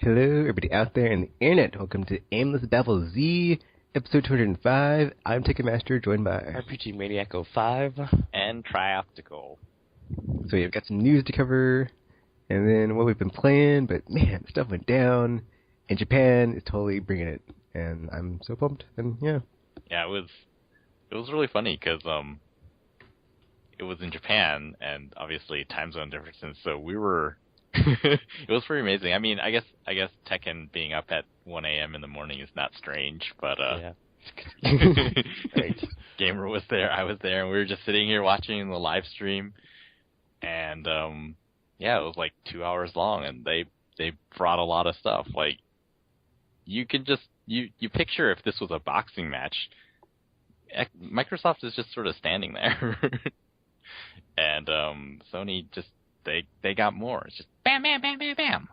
Hello, everybody out there in the internet. Welcome to Aimless Babble Z, episode 205. I'm Ticketmaster, joined by RPG Maniac 05 and Trioptical. So we've got some news to cover, and then what we've been playing. But man, stuff went down, and Japan is totally bringing it, and I'm so pumped. And yeah, it was really funny because it was in Japan, and obviously time zone differences. So we were. It was pretty amazing. I mean, I guess Tekken being up at 1 a.m. in the morning is not strange, but yeah. Right. Gamer was there, I was there, and we were just sitting here watching the live stream, and it was like 2 hours long, and they brought a lot of stuff. Like, you could just you picture if this was a boxing match, Microsoft is just sort of standing there, and Sony just. They got more. It's just bam, bam, bam, bam, bam.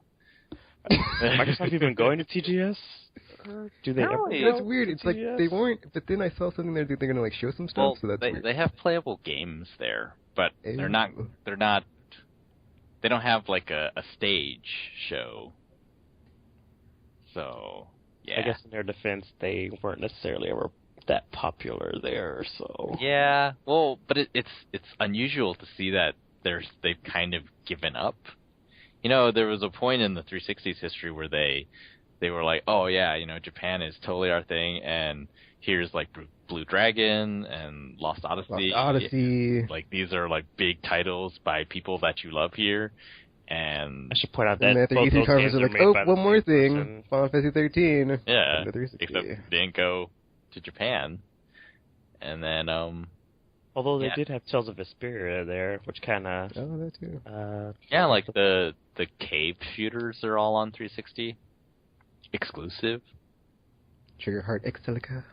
Microsoft even going to TGS? Or do they ever? That's weird. It's like they weren't, but then I saw something there. They're going to like show some stuff. Well, so that's weird. They have playable games there, but they're not. They don't have like a stage show. So yeah. I guess in their defense, they weren't necessarily ever that popular there. So yeah. Well, but it's unusual to see that. They've kind of given up. You know, there was a point in the 360's history where they were like, oh yeah, you know, Japan is totally our thing, and here's like Blue Dragon and Lost Odyssey. Like, these are like big titles by people that you love here. And I should point out that both those games are like, oh, one more thing, Final Fantasy 13. Yeah, except they didn't go to Japan. And then although they did have Tales of Vesperia there, which kind of... Oh, that too. Like the cave shooters are all on 360. Exclusive. Triggerheart Xillia.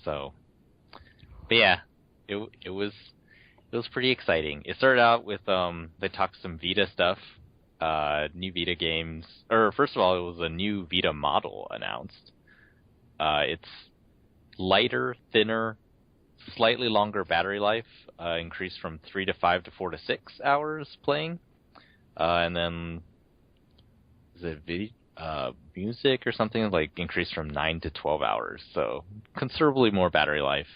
So, but yeah, it was pretty exciting. It started out with they talked some Vita stuff, new Vita games. Or first of all, it was a new Vita model announced. It's lighter, thinner, slightly longer battery life, increased from 3 to 5 to 4 to 6 hours playing. And then, is it music or something, like increased from 9 to 12 hours. So considerably more battery life.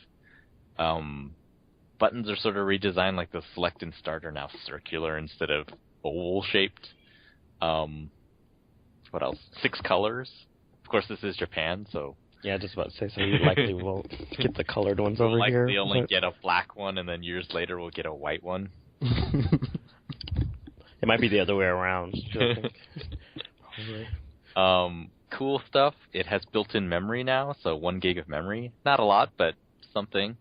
Buttons are sort of redesigned, like the select and start are now circular instead of oval shaped. What else? 6 colors. Of course, this is Japan, so... Yeah, just about to say, so you likely won't get the colored ones over here. We'll only get a black one, and then years later we'll get a white one. It might be the other way around. Cool stuff. It has built-in memory now, so 1 gig of memory. Not a lot, but something.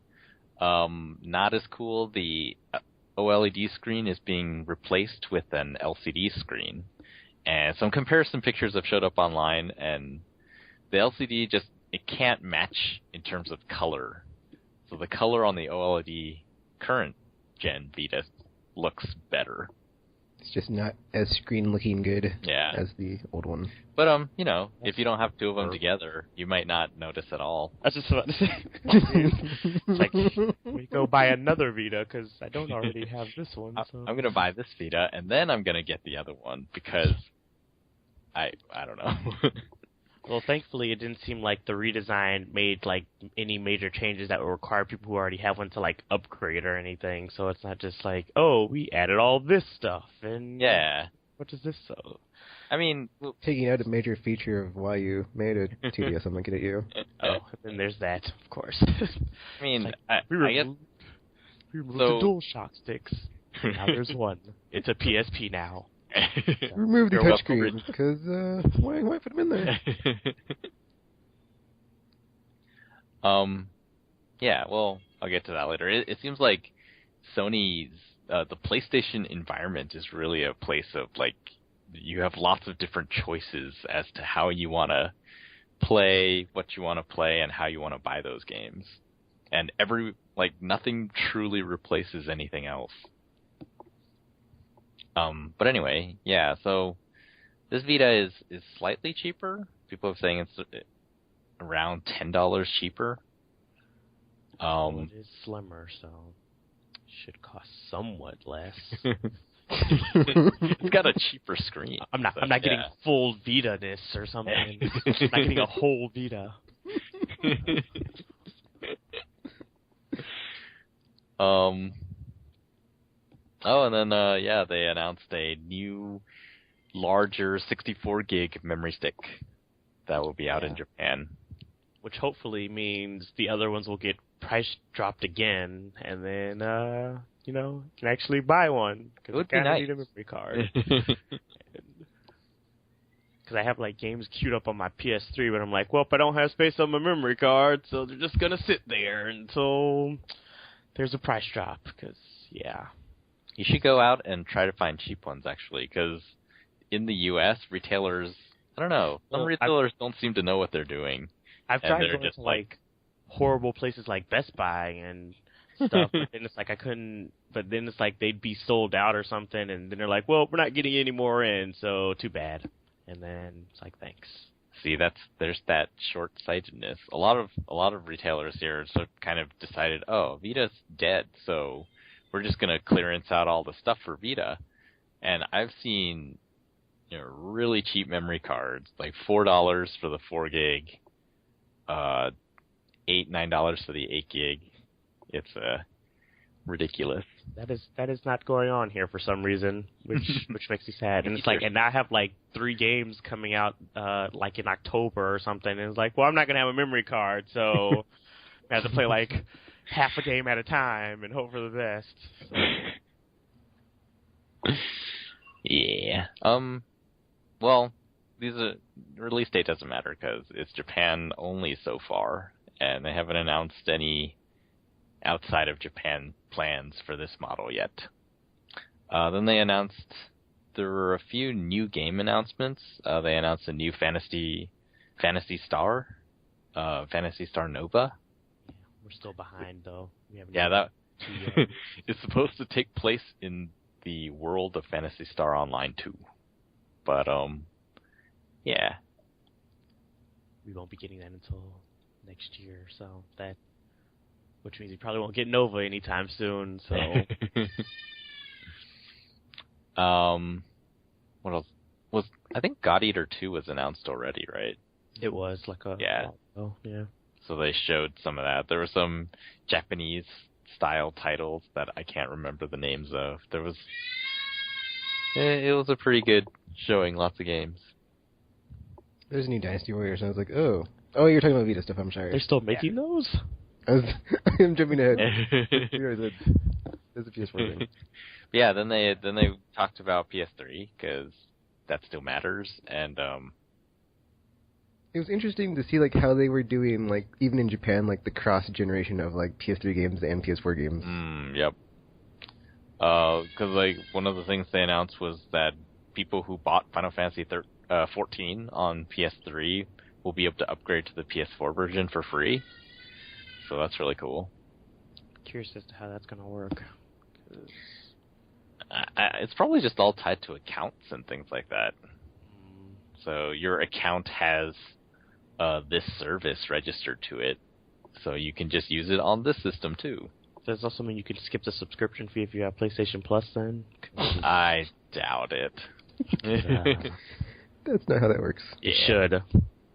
Not as cool. The OLED screen is being replaced with an LCD screen. And some comparison pictures have showed up online, and the LCD it can't match in terms of color. So the color on the OLED current gen Vita looks better. It's just not as screen looking good as the old one. But you know, if you don't have 2 of them together, you might not notice at all. I was just about to say. It's like, we go buy another Vita because I don't already have this one. So. I'm gonna buy this Vita, and then I'm gonna get the other one because I don't know. Well, thankfully, it didn't seem like the redesign made like any major changes that would require people who already have one to like upgrade or anything. So it's not just like, oh, we added all this stuff and what does this? So, I mean, taking out a major feature of why you made a TDS, I'm looking at you. Oh, and the's that, of course. I mean, like, I guess we removed the dual shock sticks. Now there's one. It's a PSP now. Remove the touchscreen because why put them in there? Yeah, well, I'll get to that later. It seems like Sony's the PlayStation environment is really a place of like you have lots of different choices as to how you want to play, what you want to play, and how you want to buy those games. And nothing truly replaces anything else. But anyway, yeah, so this Vita is slightly cheaper. People are saying it's around $10 cheaper. It is slimmer, so should cost somewhat less. It's got a cheaper screen. I'm not getting full Vita-ness or something. I'm not getting a whole Vita. Oh, and then they announced a new, larger 64 gig memory stick that will be out in Japan. Which hopefully means the other ones will get price dropped again, and then can actually buy one. It would be nice. Need a memory card. Because I have like games queued up on my PS3, but I'm like, well, if I don't have space on my memory card, so they're just gonna sit there until there's a price drop. Because you should go out and try to find cheap ones actually, because in the U.S. retailers, I don't know, some retailers don't seem to know what they're doing. I've tried going to like horrible places like Best Buy and stuff, but then it's like I couldn't. But then it's like they'd be sold out or something, and then they're like, well, we're not getting any more in, so too bad. And then it's like, thanks. See, there's that short-sightedness. A lot of retailers here sort of kind of decided, oh, Vita's dead, so we're just gonna clearance out all the stuff for Vita. And I've seen, really cheap memory cards, like $4 for the 4 gig, $8-9 for the 8 gig. It's ridiculous. That is not going on here for some reason, which makes me sad. And it's like, and I have like 3 games coming out like in October or something, and it's like, well, I'm not gonna have a memory card, so I have to play like half a game at a time and hope for the best. So. Yeah. Well, release date doesn't matter because it's Japan only so far, and they haven't announced any outside of Japan plans for this model yet. Then they announced there were a few new game announcements. They announced a new Phantasy Star Nova. We're still behind though. That it's supposed to take place in the world of Phantasy Star Online 2. But yeah. We won't be getting that until next year, so which means you probably won't get Nova anytime soon, so. What else? I think God Eater 2 was announced already, right? It was like a Oh, yeah. So they showed some of that. There were some Japanese style titles that I can't remember the names of. It was a pretty good showing, lots of games. There's a new Dynasty Warriors, and I was like, oh, you're talking about Vita stuff, I'm sorry. They're still making those? I'm jumping ahead. There's a PS4 thing. Yeah, then they talked about PS3 because that still matters, and it was interesting to see like how they were doing like even in Japan like the cross generation of like PS3 games and PS4 games. Yep. Because like one of the things they announced was that people who bought Final Fantasy 14 on PS3 will be able to upgrade to the PS4 version for free. So that's really cool. Curious as to how that's going to work. It's probably just all tied to accounts and things like that. So your account has this service registered to it, so you can just use it on this system too. Does this also mean you could skip the subscription fee if you have PlayStation Plus then? I doubt it. That's not how that works. It should.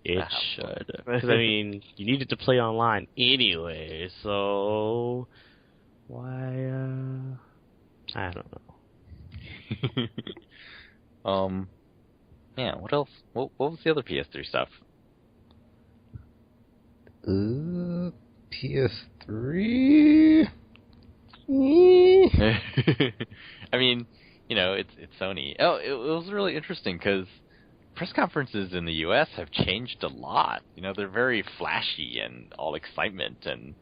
It should. Because, I mean, you needed to play online anyway, so why, I don't know. Yeah, what else? What was the other PS3 stuff? PS3? I mean, it's Sony. Oh, it was really interesting because press conferences in the U.S. have changed a lot. They're very flashy and all excitement, and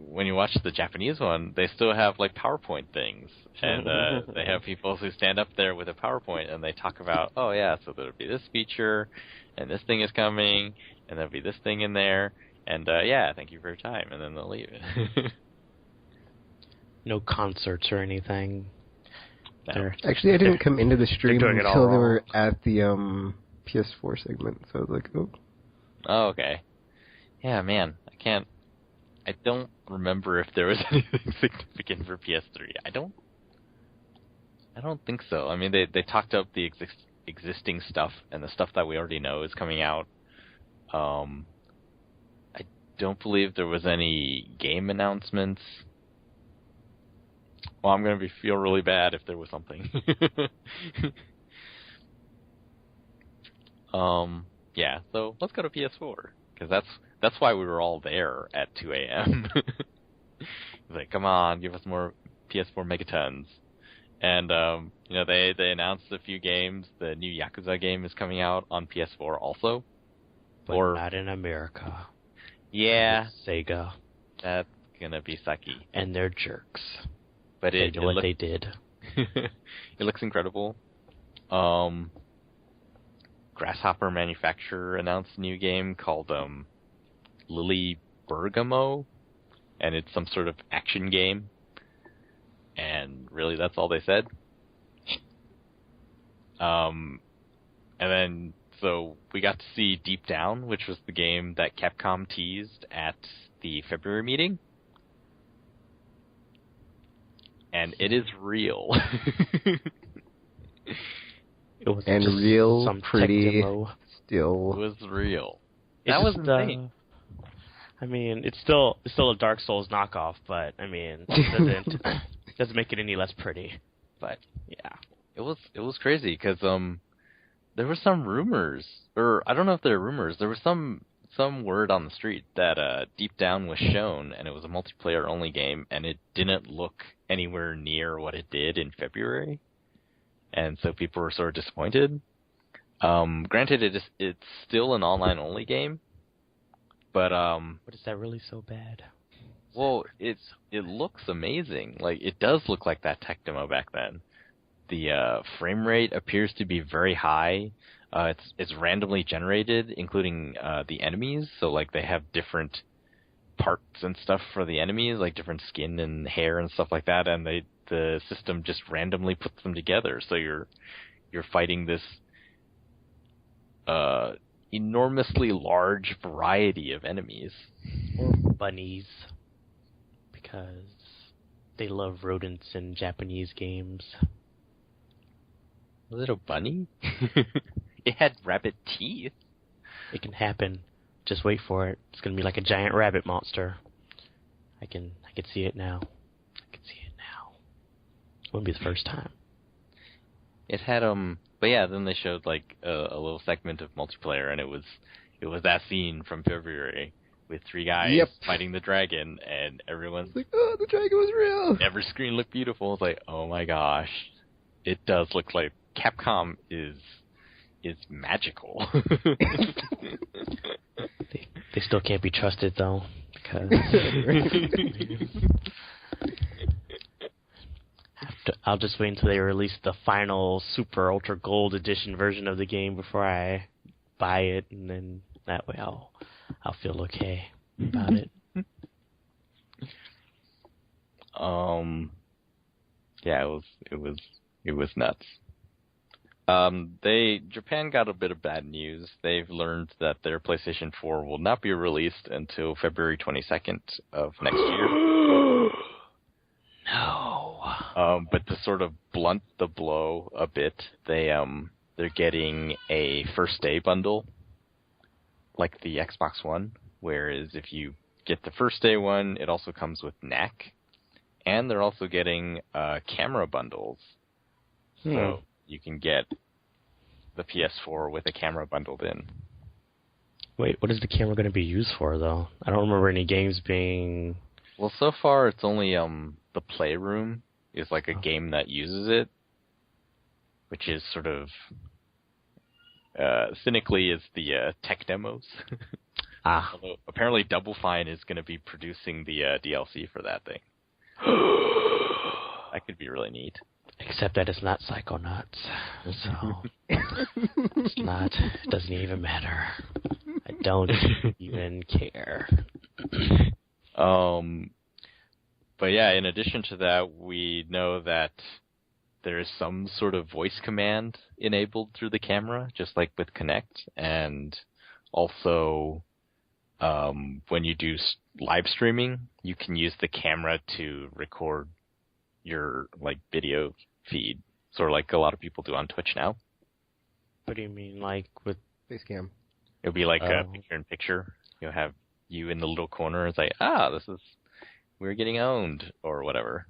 when you watch the Japanese one, they still have like PowerPoint things, and they have people who stand up there with a PowerPoint and they talk about, oh yeah, so there'll be this feature, and this thing is coming, and there'll be this thing in there, and yeah, thank you for your time, and then they'll leave. No concerts or anything. No. Actually, I didn't come into the stream until they were wrong. at the PS4 segment, so I was like, oh. Oh, okay. Yeah, man, I don't remember if there was anything significant for PS3. I don't think so. I mean, they talked up the existing stuff, and the stuff that we already know is coming out. I don't believe there was any game announcements. Well, I'm going to feel really bad if there was something. Yeah, so let's go to PS4, because that's why we were all there at 2 a.m. Like, come on, give us more PS4 megatons. And, they announced a few games. The new Yakuza game is coming out on PS4 also. But not in America. Yeah. Sega. That's gonna be sucky. And they're jerks. But they know what they did. It looks incredible. Grasshopper Manufacturer announced a new game called Lily Bergamo, and it's some sort of action game. And really, that's all they said. And then, so we got to see Deep Down, which was the game that Capcom teased at the February meeting. And it is real. It was and real, some pretty, demo. still. It was real. That was insane. I mean, it's still a Dark Souls knockoff, but I mean, it doesn't make it any less pretty. But yeah, it was crazy because there were some rumors, or I don't know if they're rumors. There was some word on the street that Deep Down was shown, and it was a multiplayer only game, and it didn't look anywhere near what it did in February. And so people were sort of disappointed. Granted, it's still an online-only game, but is that really so bad? Well, it looks amazing. Like, it does look like that tech demo back then. The frame rate appears to be very high. It's randomly generated, including the enemies. So, like, they have different parts and stuff for the enemies, like different skin and hair and stuff like that, and the system just randomly puts them together. So you're fighting this enormously large variety of enemies. Or bunnies, because they love rodents in Japanese games. Was it a bunny? It had rabbit teeth. It can happen. Just wait for it. It's gonna be like a giant rabbit monster. I can see it now. It wouldn't be the first time. It had but yeah, then they showed like a little segment of multiplayer, and it was that scene from February with 3 guys fighting the dragon, and everyone's like, oh, the dragon was real. Every screen looked beautiful. It's like, oh my gosh, it does look like Capcom is magical. They still can't be trusted though, because I'll just wait until they release the final Super Ultra Gold Edition version of the game before I buy it, and then that way I'll feel okay about it. Yeah, it was nuts. Japan got a bit of bad news. They've learned that their PlayStation 4 will not be released until February 22nd of next year. No. But to sort of blunt the blow a bit, they're getting a first day bundle, like the Xbox One. Whereas if you get the first day one, it also comes with NAC, and they're also getting camera bundles. So you can get the PS4 with a camera bundled in. Wait, what is the camera going to be used for, though? I don't remember any games being... Well, so far it's only the Playroom is like a game that uses it, which is sort of cynically is the tech demos. Although apparently Double Fine is going to be producing the DLC for that thing. That could be really neat. Except that it's not Psychonauts, so it's not. It doesn't even matter. I don't even care. But yeah, in addition to that, we know that there is some sort of voice command enabled through the camera, just like with Kinect, and also when you do live streaming, you can use the camera to record your like video feed. sort of like a lot of people do on Twitch now. What do you mean, like with Face cam. It'll be like a picture-in-picture. You'll have you in the little corner. It's like, we're getting owned, or whatever.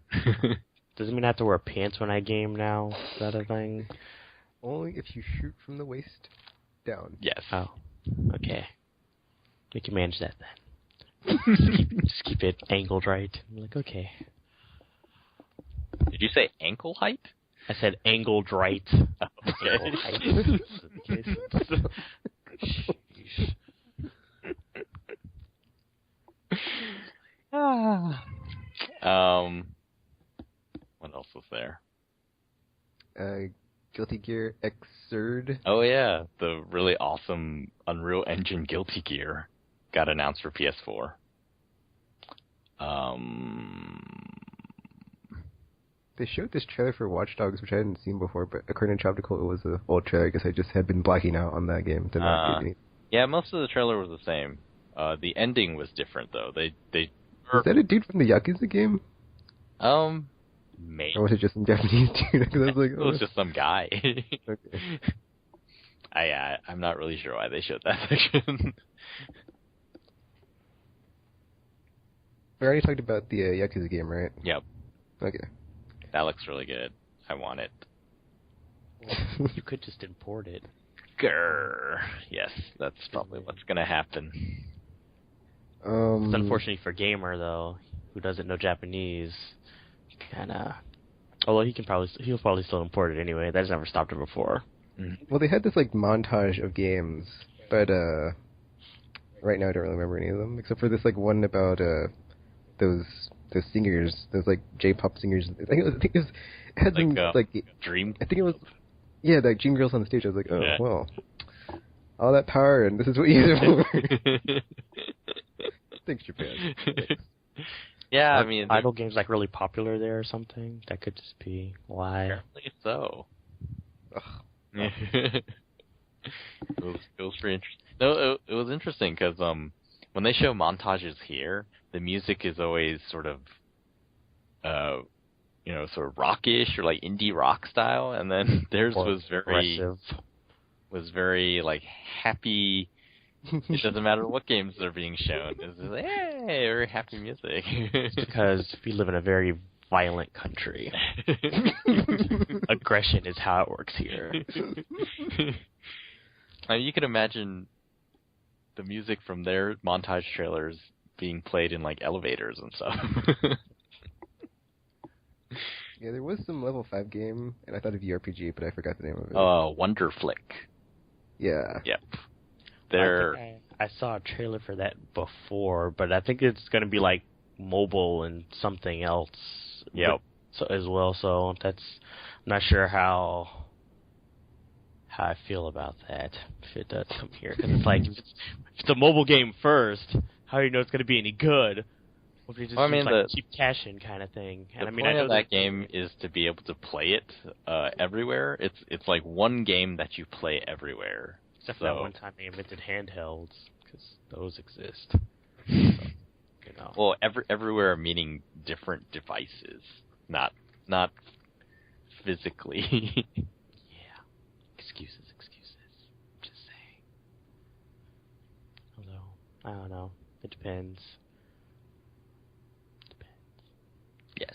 Does it mean I have to wear pants when I game now? Is that a thing? Only if you shoot from the waist down. Yes. Oh, okay. We can manage that then. just keep it angled right. I'm like, okay. Did you say ankle height? I said angled right. Okay. What else was there? Guilty Gear Xrd. Oh yeah, the really awesome Unreal Engine Guilty Gear got announced for PS4. They showed this trailer for Watch Dogs, which I hadn't seen before, but according to Tropical, it was an old trailer. I guess I just had been blacking out on that game. Did not get any. Yeah, most of the trailer was the same. The ending was different though. They Was that a dude from the Yakuza game? Maybe. Or was it just some Japanese dude? 'Cause I was like, It was just some guy. Okay. I'm not really sure why they showed that section. We already talked about the Yakuza game, right? Yep. Okay. That looks really good. I want it. Well, you could just import it. Grr. Yes, that's probably what's going to happen. It's unfortunate for Gamer though, who doesn't know Japanese. Kinda. Although he'll probably still import it anyway. That's never stopped him before. Well, they had this like montage of games, but right now I don't really remember any of them except for this like one about those singers, those like J-pop singers. I think it was it had like, some like Dream. I think it was like Dream Girls on the stage. I was like, oh yeah. well, all that power and this is what you use it for. Thanks, Japan. Thanks. Yeah, I mean, idle games like really popular there or something. That could just be why. Apparently so. It was pretty interesting. No, it was interesting because when they show montages here, the music is always sort of, sort of rockish or like indie rock style, and then theirs was very like happy. It doesn't matter what games are being shown. It's just like, hey, very happy music. Because we live in a very violent country. Aggression is how it works here. I mean, you can imagine the music from their montage trailers being played in like elevators and stuff. Yeah, there was some level 5 game, and I thought of RPG, but I forgot the name of it. Wonder Flick. Yeah. Yep. I saw a trailer for that before, but I think it's going to be like mobile and something else. Yep. So as well, so that's I'm not sure how I feel about that if it does come here, because it's like if it's a mobile game first, how do you know it's going to be any good? Well, if it just seems like a cheap cash-in kind of thing. And the point of that game is to be able to play it everywhere. It's like one game that you play everywhere. Except for that one time they invented handhelds, because those exist. So, Well, everywhere meaning different devices, not physically. Yeah. Excuses. Just saying. Although, I don't know. It depends. Yes.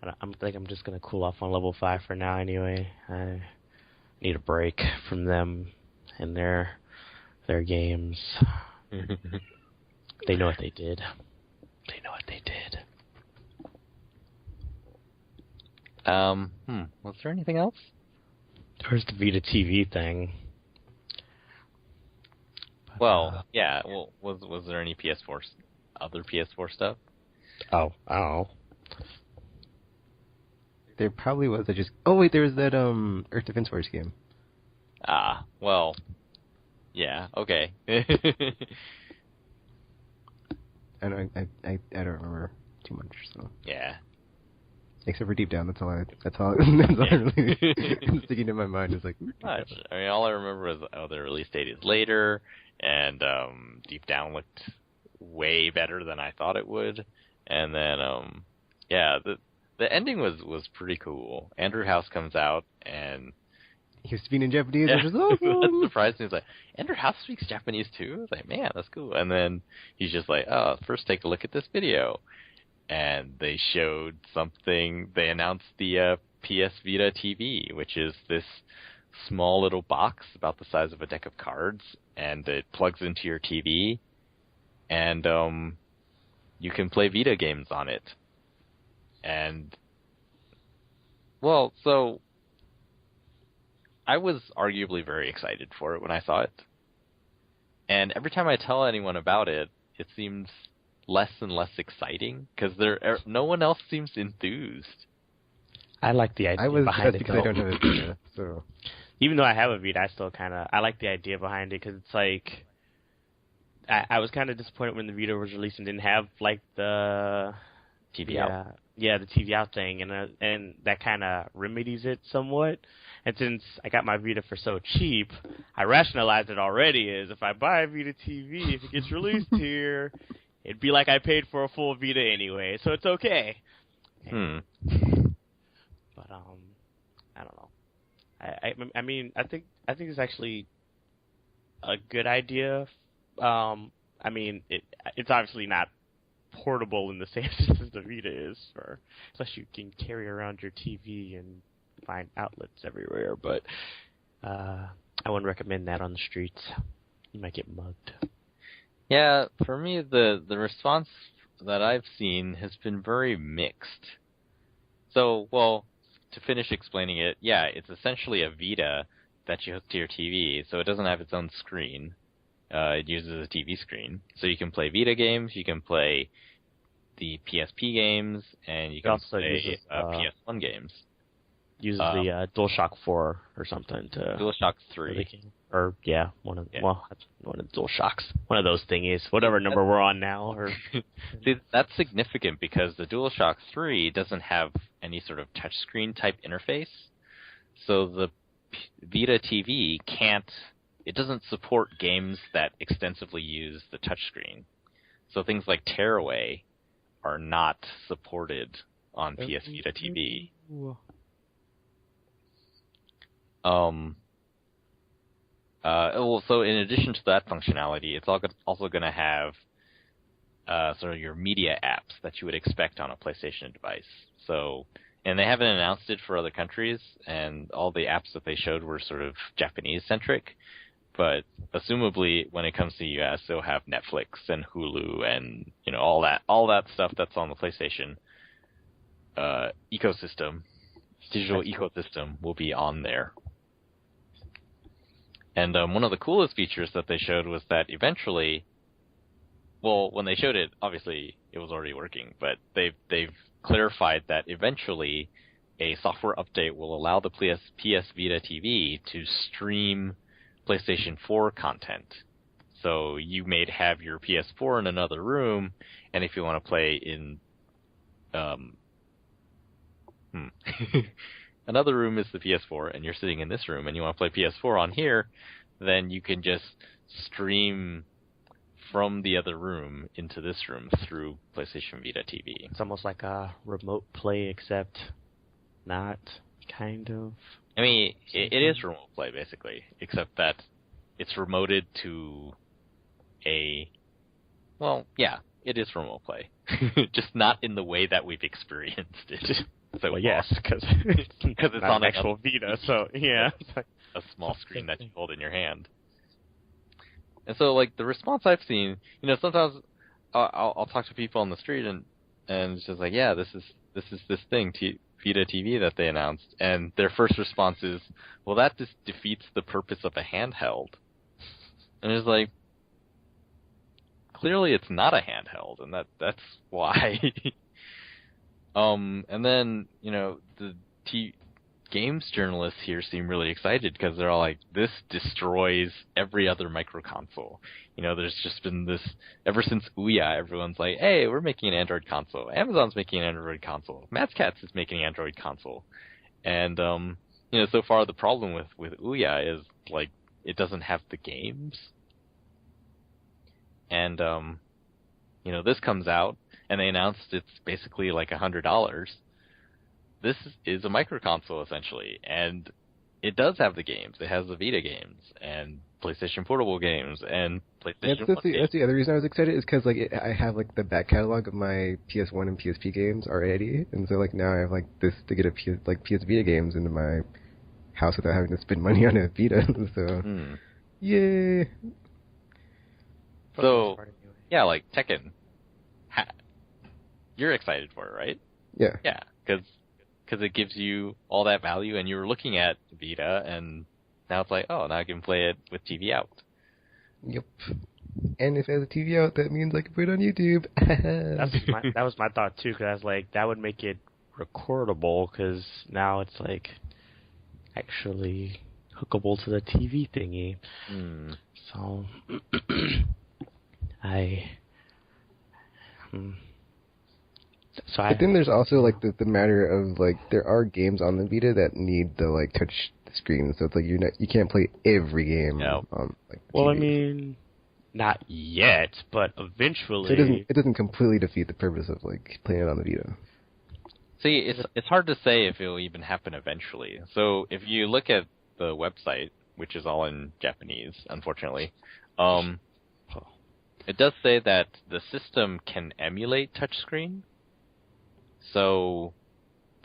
I think I'm just going to cool off on level 5 for now anyway. I need a break from them and their games. They know what they did. Was there anything else? There's the Vita TV thing. But, well, yeah. Well, was there any other PS4 stuff? Oh. There probably was. Oh wait, there was that Earth Defense Force game. Well, yeah. Okay. I don't remember too much. So yeah. Except for Deep Down, that's all really sticking to my mind is like. I mean, all I remember was the release date is later, and Deep Down looked way better than I thought it would, and then the ending was pretty cool. Andrew House comes out and He was speaking in Japanese, which is that's awesome. surprising. He's like, Andrew House speaks Japanese too? I was like, man, that's cool. And then he's just like, oh, first take a look at this video. And they showed something. They announced the PS Vita TV, which is this small little box about the size of a deck of cards, and it plugs into your TV, and you can play Vita games on it. And, well, so I was arguably very excited for it when I saw it. And every time I tell anyone about it, it seems less and less exciting, because no one else seems enthused. I like the idea behind it. Because I don't have a Vita, so... Even though I have a Vita, I like the idea behind it, because it's like, I was kind of disappointed when the Vita was released and didn't have, like, the... TV out. Yeah, the TV out thing, and that kind of remedies it somewhat. And since I got my Vita for so cheap, I rationalized it already as if I buy a Vita TV, if it gets released here, it'd be like I paid for a full Vita anyway, so it's okay. But, I don't know. I mean, I think it's actually a good idea. I mean, it's obviously not portable in the same sense as the Vita is, unless you can carry around your TV and find outlets everywhere. But I wouldn't recommend that on the streets. You might get mugged. Yeah, for me, the response that I've seen has been very mixed. So, well, to finish explaining it, yeah, it's essentially a Vita that you hook to your TV, so it doesn't have its own screen. It uses a TV screen. So you can play Vita games, you can play the PSP games, and you can also play PS1 games. Uses the DualShock 4 or something to... DualShock 3. Or, yeah, one of the DualShocks. One of those thingies, whatever number we're on now. Or See, that's significant because the DualShock 3 doesn't have any sort of touchscreen type interface. So the Vita TV it doesn't support games that extensively use the touchscreen. So things like Tearaway are not supported on PS Vita TV. So in addition to that functionality, it's also going to have sort of your media apps that you would expect on a PlayStation device. So, and they haven't announced it for other countries, and all the apps that they showed were sort of Japanese-centric. But assumably, when it comes to the US, they'll have Netflix and Hulu and all that stuff that's on the PlayStation ecosystem, digital ecosystem, will be on there. And one of the coolest features that they showed was that eventually, well, when they showed it, obviously it was already working, but they've clarified that eventually a software update will allow the PS Vita TV to stream PlayStation 4 content. So you may have your PS4 in another room, and if you want to play in another room is the PS4, and you're sitting in this room, and you want to play PS4 on here, then you can just stream from the other room into this room through PlayStation Vita TV. It's almost like a remote play, except not, kind of. I mean, it is remote play, basically, except that it's remoted to it is remote play. Just not in the way that we've experienced it. So well, yes, because it's on actual Vita, so yeah. A small screen that you hold in your hand. And so, like, the response I've seen, sometimes I'll talk to people on the street and it's just like, yeah, this is this thing, Vita TV that they announced, and their first response is, well, that just defeats the purpose of a handheld. And it's like, clearly it's not a handheld, and that's why. And then, the games journalists here seem really excited because they're all like, this destroys every other micro console. There's just been this, ever since Ouya, everyone's like, hey, we're making an Android console. Amazon's making an Android console. Matscats is making an Android console. And, so far the problem with Ouya is, like, it doesn't have the games. And, this comes out, and they announced it's basically like $100. this is a micro console essentially, and it does have the games. It has the Vita games and PlayStation Portable games and PlayStation That's 1 games. the other reason I was excited is because like I have like the back catalog of my PS1 and PSP games already, and so like now I have like this to get PS Vita games into my house without having to spend money on a Vita. So yay! So yeah, like Tekken, you're excited for it, right? Yeah. Yeah, because it gives you all that value, and you were looking at Vita, and now it's like, oh, now I can play it with TV out. Yep. And if it has a TV out, that means I can put it on YouTube. That was my thought too, because I was like, that would make it recordable, because now it's like actually hookable to the TV thingy. So But then there's also like the matter of like there are games on the Vita that need the like touch screen, so it's like you can't play every game on like TV. Well, I mean, not yet, but eventually. So it doesn't completely defeat the purpose of like playing it on the Vita. See, it's hard to say if it'll even happen eventually. So if you look at the website, which is all in Japanese, unfortunately, it does say that the system can emulate touchscreen. So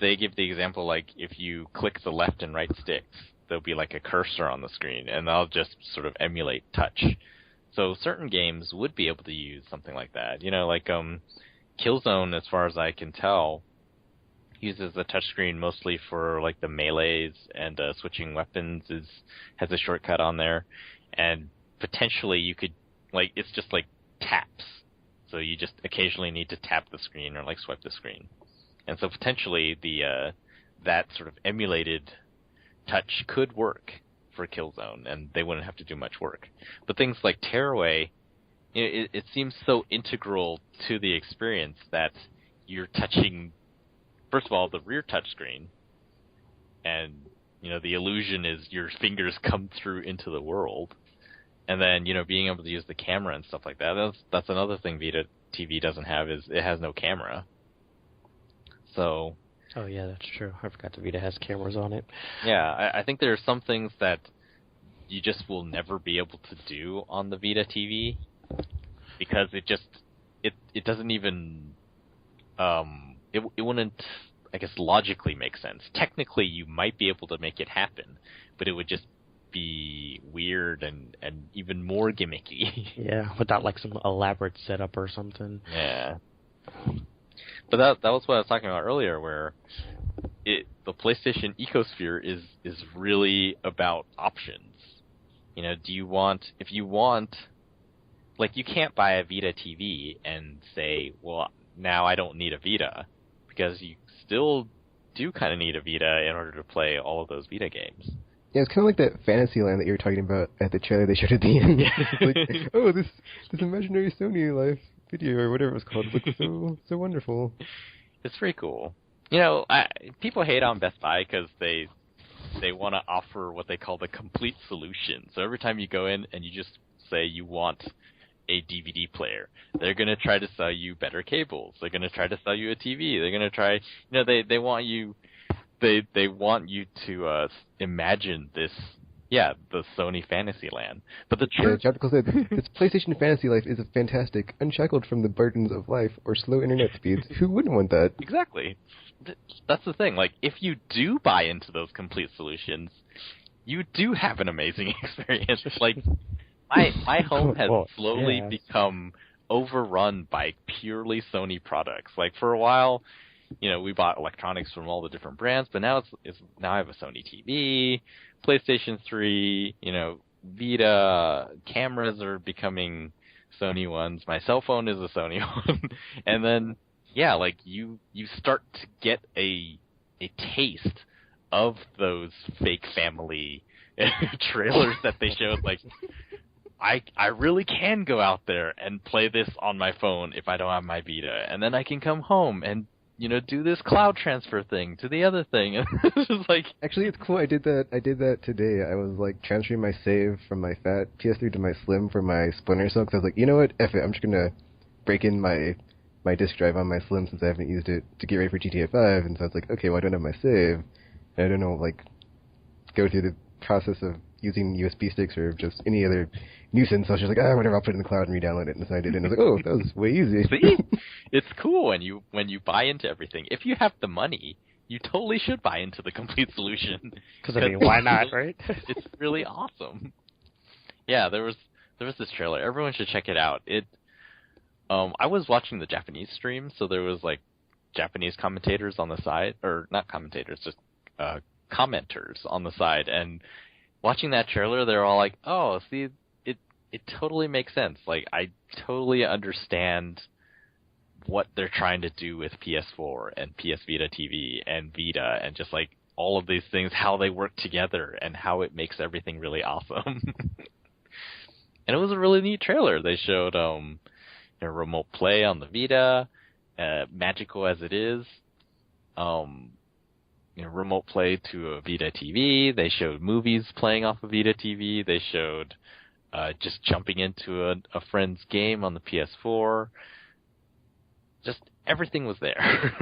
they give the example like if you click the left and right sticks, there'll be like a cursor on the screen, and they'll just sort of emulate touch. So certain games would be able to use something like that. You know, like Killzone, as far as I can tell, uses the touchscreen mostly for like the melees and switching weapons. Has a shortcut on there, and potentially you could like it's just like taps. So you just occasionally need to tap the screen or like swipe the screen. And so potentially that sort of emulated touch could work for Killzone, and they wouldn't have to do much work. But things like Tearaway, it seems so integral to the experience that you're touching, first of all, the rear touch screen, and the illusion is your fingers come through into the world, and then being able to use the camera and stuff like that. That's another thing Vita TV doesn't have, is it has no camera. So. Oh yeah, that's true. I forgot the Vita has cameras on it. Yeah, I think there are some things that you just will never be able to do on the Vita TV because it doesn't even it wouldn't, I guess, logically make sense. Technically, you might be able to make it happen, but it would just be weird and even more gimmicky. Yeah, without like some elaborate setup or something. Yeah. But that was what I was talking about earlier, where the PlayStation ecosphere is really about options. If you want, like, you can't buy a Vita TV and say, well, now I don't need a Vita, because you still do kind of need a Vita in order to play all of those Vita games. Yeah, it's kind of like that Fantasyland that you were talking about at the trailer they showed at the end. Like, oh, this imaginary Sony life video or whatever it was called looks so wonderful. It's pretty cool. People hate on Best Buy because they want to offer what they call the complete solution. So every time you go in and you just say you want a DVD player, they're going to try to sell you better cables. They're going to try to sell you a TV. They're going to try, they want you, they want you to imagine this. Yeah, the Sony Fantasyland. But the truth... Yeah, Chapter said, this PlayStation Fantasy Life is fantastic, unshackled from the burdens of life or slow internet speeds. Who wouldn't want that? Exactly. That's the thing. Like, if you do buy into those complete solutions, you do have an amazing experience. Like, my home has slowly become overrun by purely Sony products. Like, for a while, we bought electronics from all the different brands, but now now I have a Sony TV, PlayStation 3, Vita, cameras are becoming Sony ones. My cell phone is a Sony one. And then, yeah, like you start to get a taste of those fake family trailers that they showed. Like, I really can go out there and play this on my phone if I don't have my Vita. And then I can come home and do this cloud transfer thing to the other thing. And it's just like... Actually, it's cool. I did that today. I was, like, transferring my save from my fat PS3 to my Slim for my Splinter Cell, because I was like, you know what? F it. I'm just going to break in my my disk drive on my Slim since I haven't used it to get ready for GTA 5, and so I was like, okay, well, I don't have my save. And I don't know, like, go through the process of using USB sticks or just any other nuisance. So I was just like, whatever, I'll put it in the cloud and re-download it. And so I did, and I was like, oh, that was way easy. See? It's cool when you buy into everything. If you have the money, you totally should buy into the complete solution. Because, I mean, why not, right? It's really awesome. Yeah, there was this trailer. Everyone should check it out. I was watching the Japanese stream, so there was, like, Japanese commentators on the side. Or, not commentators, just commenters on the side. And watching that trailer, they're all like, oh, see, it totally makes sense. Like, I totally understand what they're trying to do with PS4 and PS Vita TV and Vita and just, like, all of these things, how they work together and how it makes everything really awesome. And it was a really neat trailer. They showed remote play on the Vita, magical as it is, remote play to a Vita TV. They showed movies playing off of Vita TV. They showed just jumping into a friend's game on the PS4. Just everything was there.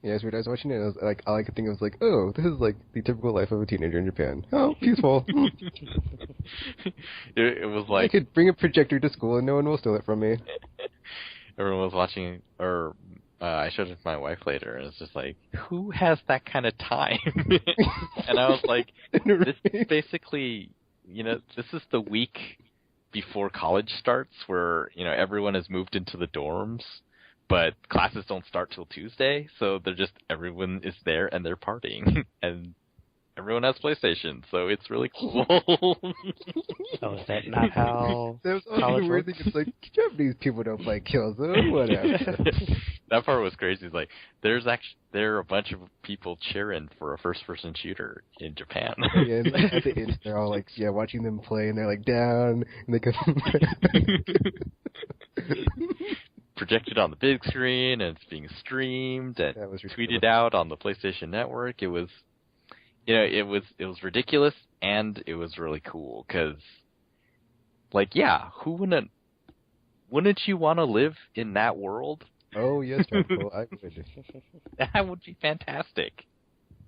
Yeah, it's weird. I was watching it, and I was like, all I could think of was like, oh, this is like the typical life of a teenager in Japan. Oh, peaceful. It was like, I could bring a projector to school and no one will steal it from me. Everyone was watching, or I showed it to my wife later, and it's just like, who has that kind of time? And I was like, this is basically, this is the week before college starts where, everyone has moved into the dorms, but classes don't start till Tuesday, so everyone is there and they're partying, and everyone has PlayStation, so it's really cool. Oh, is that not how That was also the weird thing. It's like, Japanese people don't play Killzone, whatever. That part was crazy. It's like, there are a bunch of people cheering for a first-person shooter in Japan. Yeah, and at the end, they're all like, watching them play, and they're like down, and they come projected on the big screen, and it's being streamed and tweeted out on the PlayStation Network. It was, it was ridiculous, and it was really cool because, like, who wouldn't you want to live in that world? Oh yes, John, I would. That would be fantastic.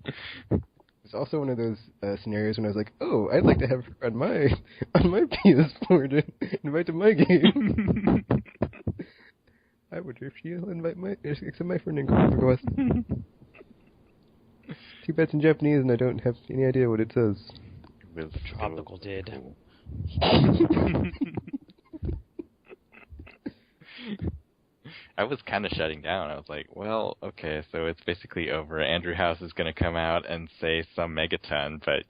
It's also one of those scenarios when I was like, oh, I'd like to have her on my PS4 to invite to my game. I wonder if she'll accept my friend request. Too bad it's in Japanese and I don't have any idea what it says. Tropical did. I was kind of shutting down. I was like, well, okay, so it's basically over. Andrew House is going to come out and say some megaton, but,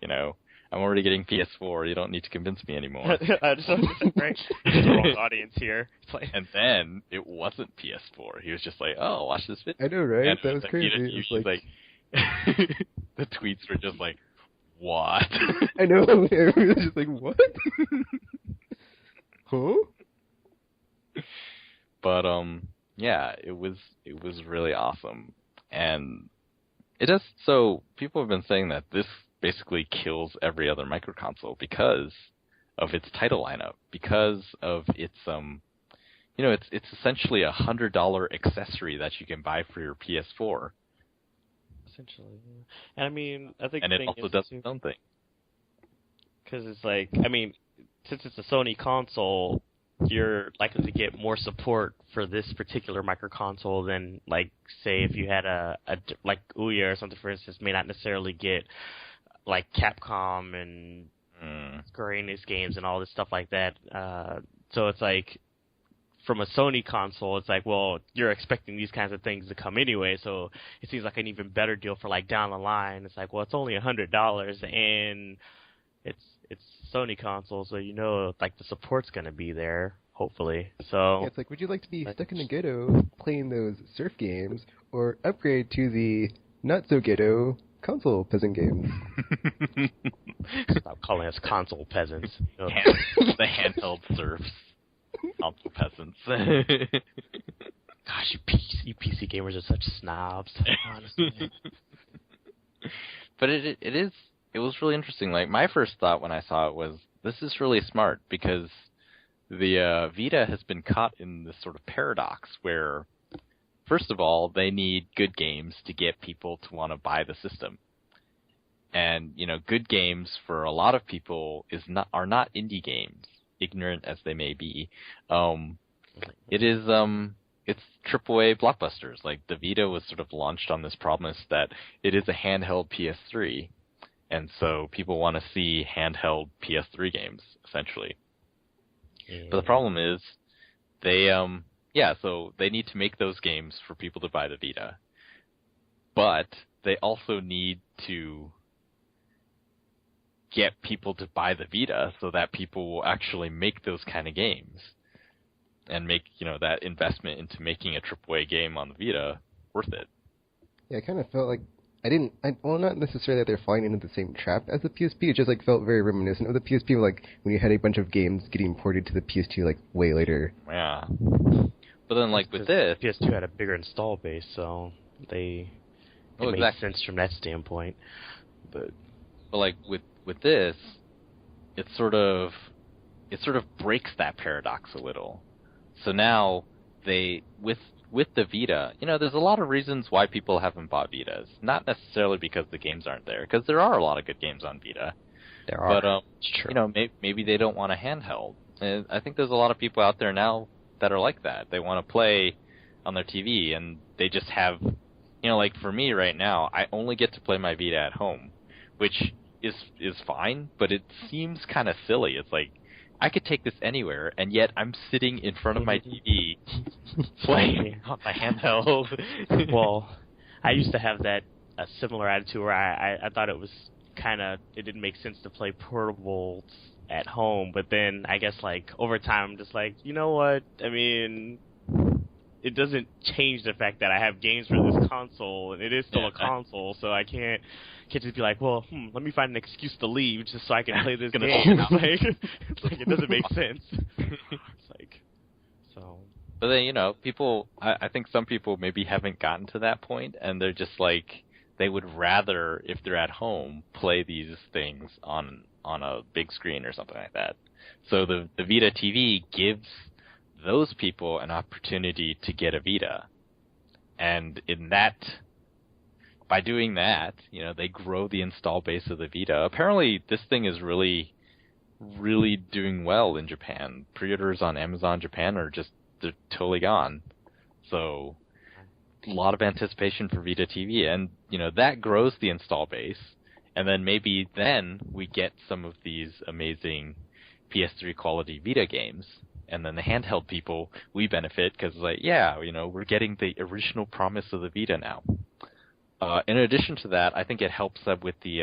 I'm already getting PS4. You don't need to convince me anymore. I just right? The wrong audience here. It's like... And then it wasn't PS4. He was just like, oh, watch this video. I know, right? And that was crazy. It's like the tweets were just like, what? I know. Everyone was just like, what? Huh? But it was really awesome, and it does. So people have been saying that this basically kills every other microconsole because of its title lineup, because of its it's essentially $100 accessory that you can buy for your PS4. Essentially, yeah. And I mean, I think, and it also does its own thing. Because it's like, I mean, since it's a Sony console, you're likely to get more support for this particular microconsole than, like, say, if you had a like Ouya or something, for instance, may not necessarily get, like, Capcom and Square Enix games and all this stuff like that. So it's like, from a Sony console, it's like, well, you're expecting these kinds of things to come anyway, so it seems like an even better deal for, like, down the line. It's like, well, it's only $100, and it's Sony console, so like, the support's going to be there, hopefully. So yeah, it's like, would you like to be stuck in the ghetto playing those surf games, or upgrade to the not-so-ghetto console peasant games? Stop calling us console peasants. The handheld surfs. Console peasants. Gosh, you PC gamers are such snobs, honestly. But it was really interesting. Like, my first thought when I saw it was, this is really smart, because the Vita has been caught in this sort of paradox where, first of all, they need good games to get people to want to buy the system. And, good games for a lot of people are not indie games, ignorant as they may be. It's AAA blockbusters. Like, the Vita was sort of launched on this promise that it is a handheld PS3, and so people want to see handheld PS3 games, essentially. Yeah. But the problem is, so they need to make those games for people to buy the Vita. But they also need to get people to buy the Vita so that people will actually make those kind of games and make, that investment into making a AAA game on the Vita worth it. Yeah, I kind of felt like not necessarily that they're falling into the same trap as the PSP. It just felt very reminiscent of the PSP, when you had a bunch of games getting ported to the PS2 way later. Yeah. But then with this, PS2 had a bigger install base, so it made sense from that standpoint. But with this, it sort of breaks that paradox a little. So now with the Vita, there's a lot of reasons why people haven't bought Vitas. Not necessarily because the games aren't there, because there are a lot of good games on Vita. There are. But it's true. Maybe they don't want a handheld. And I think there's a lot of people out there now that are like that. They want to play on their TV, and they just have, for me right now, I only get to play my Vita at home, which is fine, but it seems kind of silly. It's like, I could take this anywhere, and yet I'm sitting in front of my TV playing on my handheld. Well, I used to have a similar attitude where I thought it didn't make sense to play portables at home, but then I guess over time I'm just you know what? I mean, it doesn't change the fact that I have games for this console, and it is still a console, so I can't just be well, let me find an excuse to leave just so I can play this game. It doesn't make sense. So. But then, people, I think some people maybe haven't gotten to that point, and they're just they would rather, if they're at home, play these things on a big screen or something like that. So the Vita TV gives those people an opportunity to get a Vita. And by doing that, they grow the install base of the Vita. Apparently, this thing is really, really doing well in Japan. Pre-orders on Amazon Japan they're totally gone. So, a lot of anticipation for Vita TV. And, that grows the install base. And then maybe we get some of these amazing PS3 quality Vita games. And then the handheld people, we benefit because, we're getting the original promise of the Vita now. In addition to that, I think it helps them with the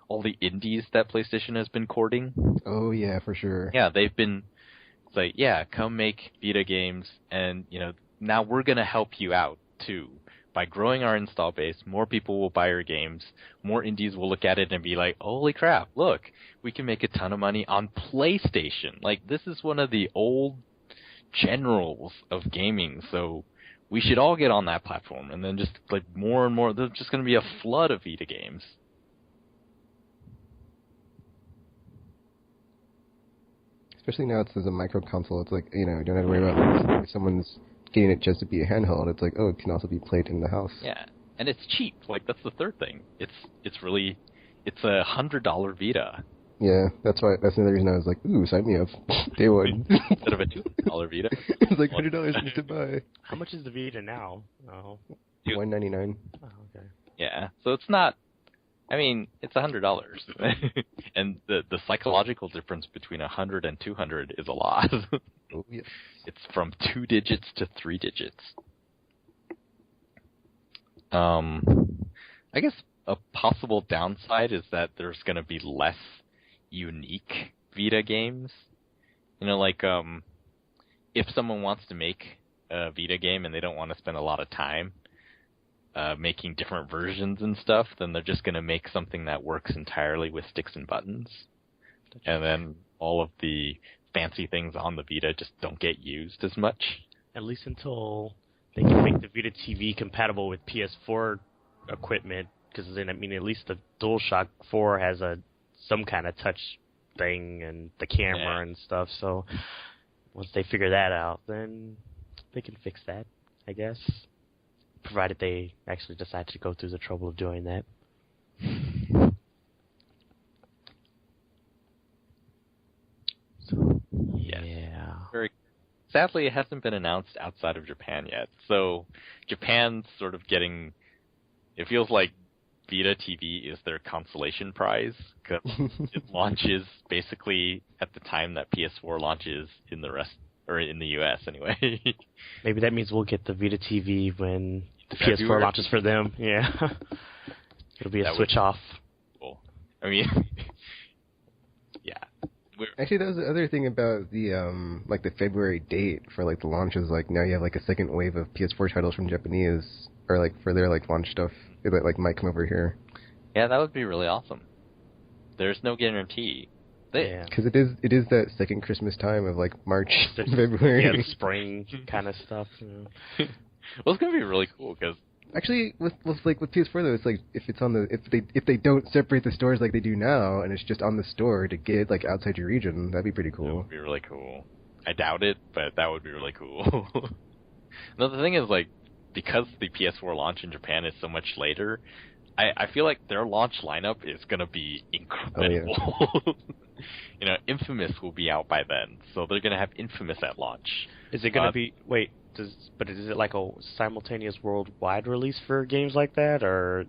all the indies that PlayStation has been courting. Oh, yeah, for sure. Yeah, they've been, come make Vita games, and, now we're going to help you out, too. By growing our install base, more people will buy our games, more indies will look at it and be like, holy crap, look, we can make a ton of money on PlayStation. This is one of the old generals of gaming, so we should all get on that platform. And then just, more and more, there's just going to be a flood of Vita games. Especially now it's as a micro console, it's you don't have to worry about if someone's getting it just to be a handheld. It's it can also be played in the house. Yeah, and it's cheap. That's the third thing. It's a $100 Vita. Yeah, that's another reason I was ooh, sign me up. Day one. Instead of a $200 Vita. It's $100 to buy. How much is the Vita now? Oh. $199. Oh, okay. Yeah, so it's not. I mean, it's $100, and the psychological difference between 100 and 200 is a lot. Oh, yes. It's from 2 digits to 3 digits. I guess a possible downside is that there's going to be less unique Vita games. If someone wants to make a Vita game and they don't want to spend a lot of time making different versions and stuff, then they're just going to make something that works entirely with sticks and buttons. And then all of the fancy things on the Vita just don't get used as much. At least until they can make the Vita TV compatible with PS4 equipment, because then, at least the DualShock 4 has some kind of touch thing and the camera and stuff, so once they figure that out, then they can fix that, I guess. Provided they actually decide to go through the trouble of doing that. So, yeah. Very sadly, it hasn't been announced outside of Japan yet. So Japan's sort of getting. It feels like Vita TV is their consolation prize because it launches basically at the time that PS4 launches in the rest or in the US anyway. Maybe that means we'll get the Vita TV when the February. PS4 launches for them. Yeah, it'll be a switch off. Cool. I mean, yeah. Actually, that was the other thing about the like the February date for like the launches. Like now you have like a second wave of PS4 titles from Japanese, or like for their like launch stuff that like might come over here. Yeah, that would be really awesome. There's no guarantee. Because it is that second Christmas time of like March, February. Yeah, the spring kind of stuff. Well, it's gonna be really cool because. Actually, with PS4 though, it's like if they don't separate the stores like they do now, and it's just on the store to get like outside your region, that'd be pretty cool. That would be really cool. I doubt it, but that would be really cool. No, the thing is like because the PS4 launch in Japan is so much later, I feel like their launch lineup is gonna be incredible. Oh, yeah. You know, Infamous will be out by then, so they're gonna have Infamous at launch. Is it gonna be? Wait. But is it like a simultaneous worldwide release for games like that, or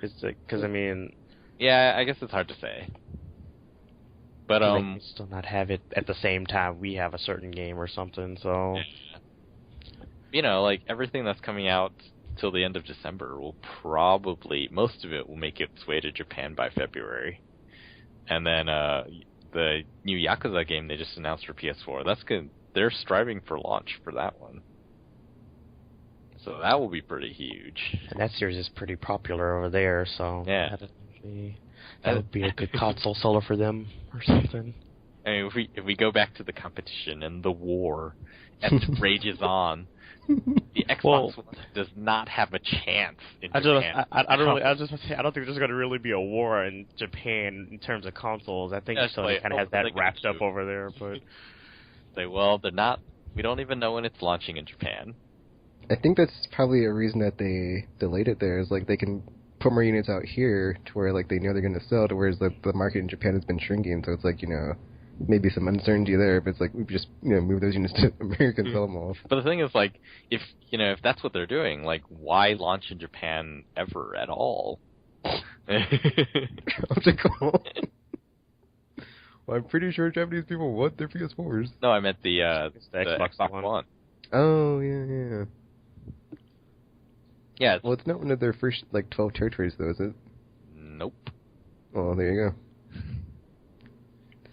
is it? Because I mean, yeah, I guess it's hard to say. But they can still not have it at the same time we have a certain game or something. So, you know, like everything that's coming out till the end of December will probably most of it will make its way to Japan by February, and then the new Yakuza game they just announced for PS4. That's good. They're striving for launch for that one. So that will be pretty huge. And that series is pretty popular over there, so yeah. that would be a good console seller for them or something. I mean, if we go back to the competition and the war as it rages on, the Xbox One does not have a chance in Japan. I don't think there's going to really be a war in Japan in terms of consoles. I think Sony kind of has that wrapped up over there, but they're not. We don't even know when it's launching in Japan. I think that's probably a reason that they delayed it there, is like they can put more units out here to where like they know they're going to sell, to whereas the market in Japan has been shrinking, so it's like, you know, maybe some uncertainty there, but it's like we just, you know, move those units to America and sell them all. But the thing is, like, if that's what they're doing, like, why launch in Japan ever at all? Optical. Well, I'm pretty sure Japanese people want their PS4s. No, I meant the Xbox One. Oh, yeah. Yeah. Well, it's not one of their first, like, 12 territories, though, is it? Nope. Oh, there you go.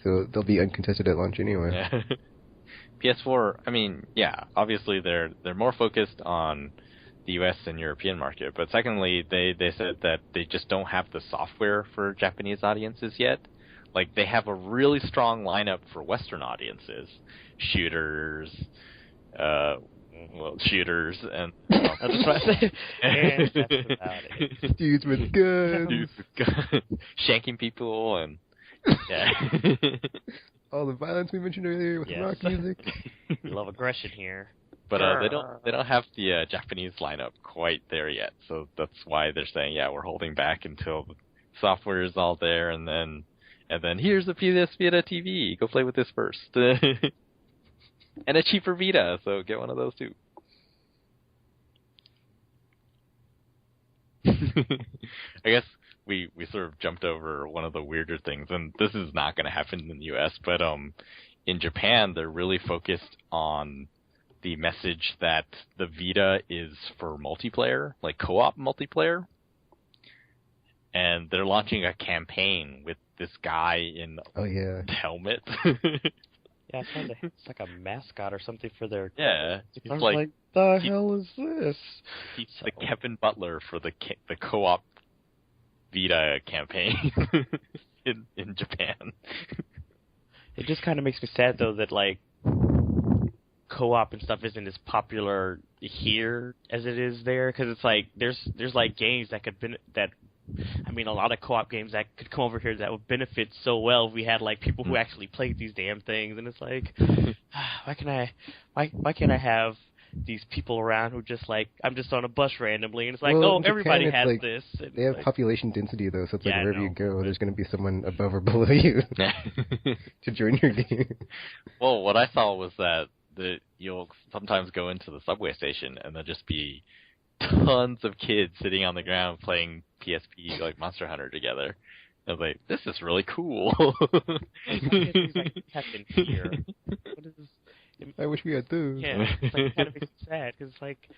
So they'll be uncontested at launch anyway. Yeah. PS4, I mean, yeah, obviously they're more focused on the US and European market, but secondly, they said that they just don't have the software for Japanese audiences yet. Like, they have a really strong lineup for Western audiences. Shooters, shooters, and I was just about to say, and that's about it. Dudes with guns. Shanking people, and yeah. All the violence we mentioned earlier with rock music. We love aggression here. But they don't have the Japanese lineup quite there yet, so that's why they're saying, yeah, we're holding back until the software is all there, and then here's the PS Vita TV. Go play with this first. And a cheaper Vita, so get one of those too. I guess we sort of jumped over one of the weirder things, and this is not going to happen in the US, but in Japan they're really focused on the message that the Vita is for multiplayer, like co-op multiplayer. And they're launching a campaign with this guy in a helmet. Yeah, it's like a mascot or something for their... Yeah. It's like, the hell is this? He's the Kevin Butler for the co-op Vita campaign in Japan. It just kind of makes me sad, though, that, like, co-op and stuff isn't as popular here as it is there. Because it's like, there's like, games that I mean, a lot of co-op games that could come over here that would benefit so well if we had like people who actually played these damn things. And it's like, why can't I have these people around who just like, I'm just on a bus randomly, and it's like, Well, oh, in Japan, everybody it's has like, this. And they have like, population density though, so it's like Yeah, I wherever you know. go, there's going to be someone above or below you to join your game. Well, what I saw was that you'll sometimes go into the subway station and there'll just be tons of kids sitting on the ground playing PSP like Monster Hunter together. I was like, this is really cool. it's like Captain Fear. What is this? I wish we had those. Yeah, it's like, it kind of makes me sad because like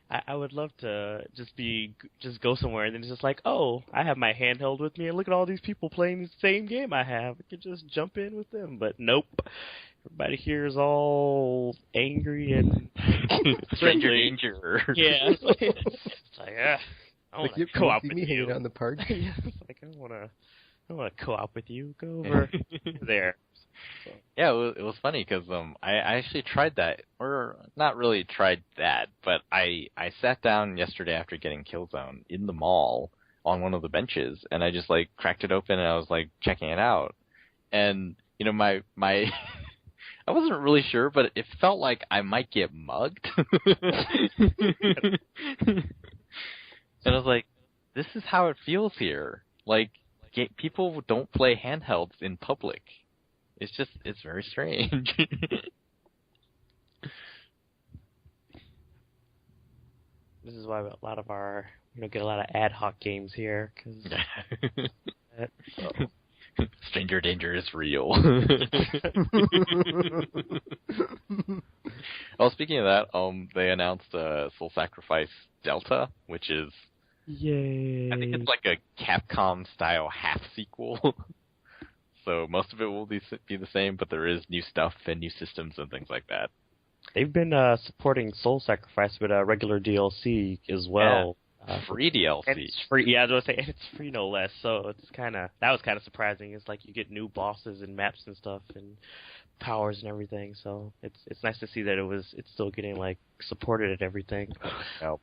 I would love to just go somewhere and then it's just like, oh, I have my handheld with me and look at all these people playing the same game I have. I could just jump in with them, but nope. Everybody here is all angry and Stranger friendly. danger. Yeah, it's like I want to co-op with me hanging you. out in the park. Yeah, it's like I don't want to co-op with you. Go over there. Yeah, it was funny because I actually tried that, or not really tried that, but I sat down yesterday after getting Killzone in the mall on one of the benches, and I just like cracked it open and I was like checking it out, and you know my I wasn't really sure, but it felt like I might get mugged, and I was like, this is how it feels here. Like people don't play handhelds in public. It's very strange. This is why a lot of our, get a lot of ad hoc games here. Stranger danger is real. Oh, speaking of that, they announced Soul Sacrifice Delta, which is, yay! I think it's like a Capcom style half sequel. So most of it will be the same, but there is new stuff and new systems and things like that. They've been supporting Soul Sacrifice with a regular DLC as well. Yeah. Free DLC. And it's free. Yeah, I was going to say it's free no less. So it's that was kind of surprising. It's like you get new bosses and maps and stuff and powers and everything. So it's nice to see that it's still getting like supported and everything. Yep.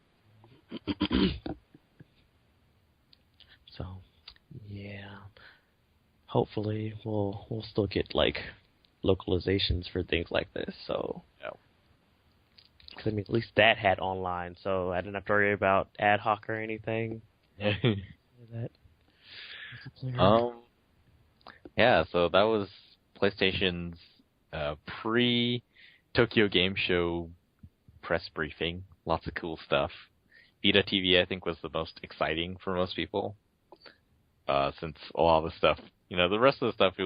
So yeah. Hopefully, we'll still get like localizations for things like this. So, because I mean, at least that had online, so I didn't have to worry about ad hoc or anything. Yeah, so that was PlayStation's pre-Tokyo Game Show press briefing. Lots of cool stuff. Vita TV, I think, was the most exciting for most people, since a lot of the stuff. The rest of the stuff, we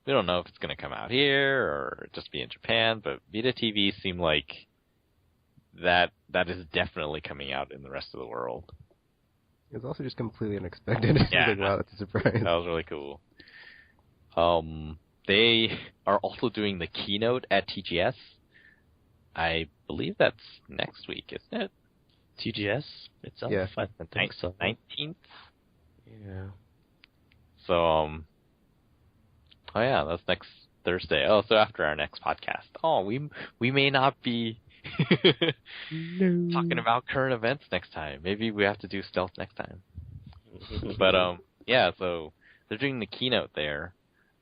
don't know if it's going to come out here or just be in Japan, but Vita TV seemed like that is definitely coming out in the rest of the world. It was also just completely unexpected. Yeah. Like, wow, that's a surprise. That was really cool. They are also doing the keynote at TGS. I believe that's next week, isn't it? TGS itself? Yeah. I think so. 19th? Yeah. So, oh yeah, that's next Thursday. Oh, so after our next podcast. Oh, we may not be talking about current events next time. Maybe we have to do stealth next time. But yeah, so they're doing the keynote there.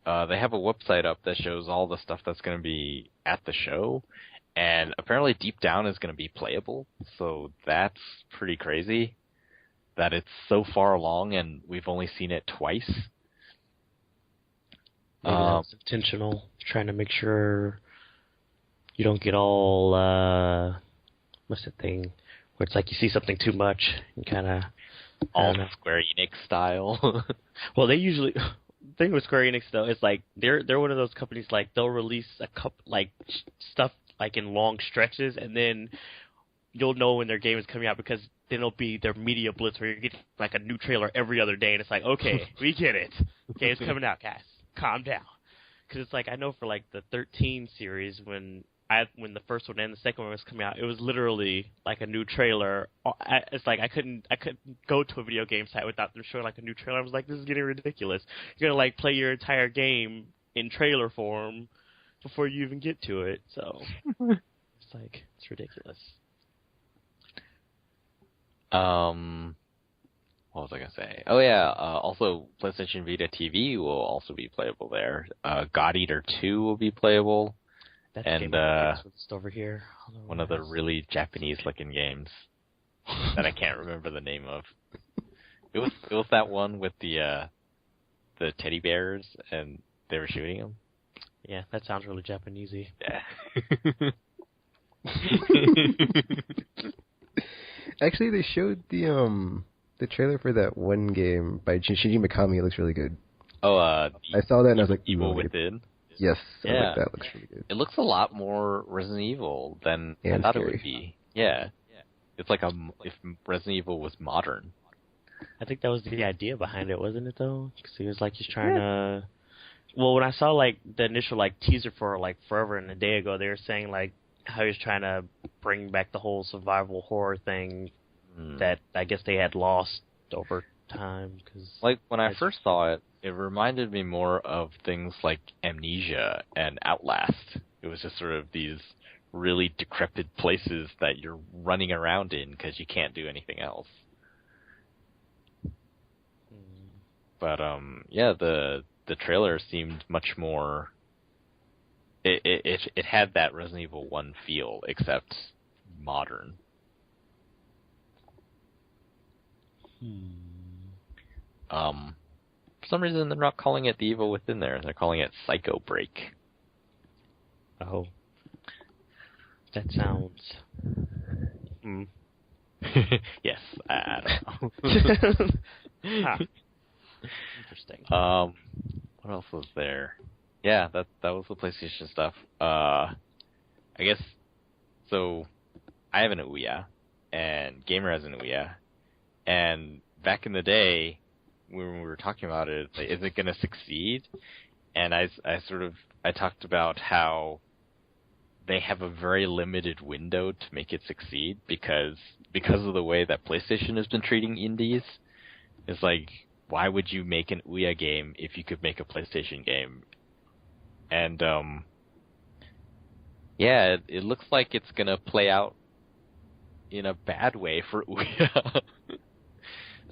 They have a website up that shows all the stuff that's going to be at the show, and apparently Deep Down is going to be playable. So that's pretty crazy that it's so far along and we've only seen it twice. Maybe that was intentional, trying to make sure you don't get all, what's the thing, where it's like you see something too much and kind of... All Square Enix style. Well, they usually... The thing with Square Enix, though, is like, they're one of those companies, like, they'll release a couple, like, stuff, like, in long stretches, and then you'll know when their game is coming out because then it'll be their media blitz where you get, like, a new trailer every other day, and it's like, okay, we get it. Okay, it's coming out, guys. Calm down. Because it's like, I know for like the 13 series, when the first one and the second one was coming out, it was literally like a new trailer. It's like I couldn't go to a video game site without them showing like a new trailer. I was like, this is getting ridiculous. You're gonna like play your entire game in trailer form before you even get to it. So it's like, it's ridiculous. What was I gonna say? Oh yeah, also PlayStation Vita TV will also be playable there. God Eater 2 will be playable, That's and just over here. one of the really Japanese-looking games that I can't remember the name of. It was that one with the teddy bears and they were shooting them. Yeah, that sounds really Japanesey. Yeah. Actually, they showed the trailer for that one game by Shinji Mikami. It looks really good. Oh, I saw that and I was like, Evil Within. Yes, yeah. I like that. Looks really good. It looks a lot more Resident Evil than I thought it would be. Yeah. It's like if Resident Evil was modern. I think that was the idea behind it, wasn't it, though? Because he was like, he's trying to... Well, when I saw, like, the initial, like, teaser for, like, forever and a day ago, they were saying, like, how he was trying to bring back the whole survival horror thing that I guess they had lost over time. Cause like, when I first saw it, it reminded me more of things like Amnesia and Outlast. It was just sort of these really decrepit places that you're running around in because you can't do anything else. But, yeah, the trailer seemed much more... It had that Resident Evil 1 feel, except modern. For some reason, they're not calling it The Evil Within there. They're calling it Psycho Break. Oh. That sounds... Yes, I don't know. Interesting. What else was there? Yeah, that was the PlayStation stuff. I guess, so I have an Ouya, and Gamer has an Ouya, and back in the day, when we were talking about it, like, is it going to succeed? And I talked about how they have a very limited window to make it succeed because of the way that PlayStation has been treating indies. It's like, why would you make an Ouya game if you could make a PlayStation game? And, yeah, it looks like it's going to play out in a bad way for Ouya.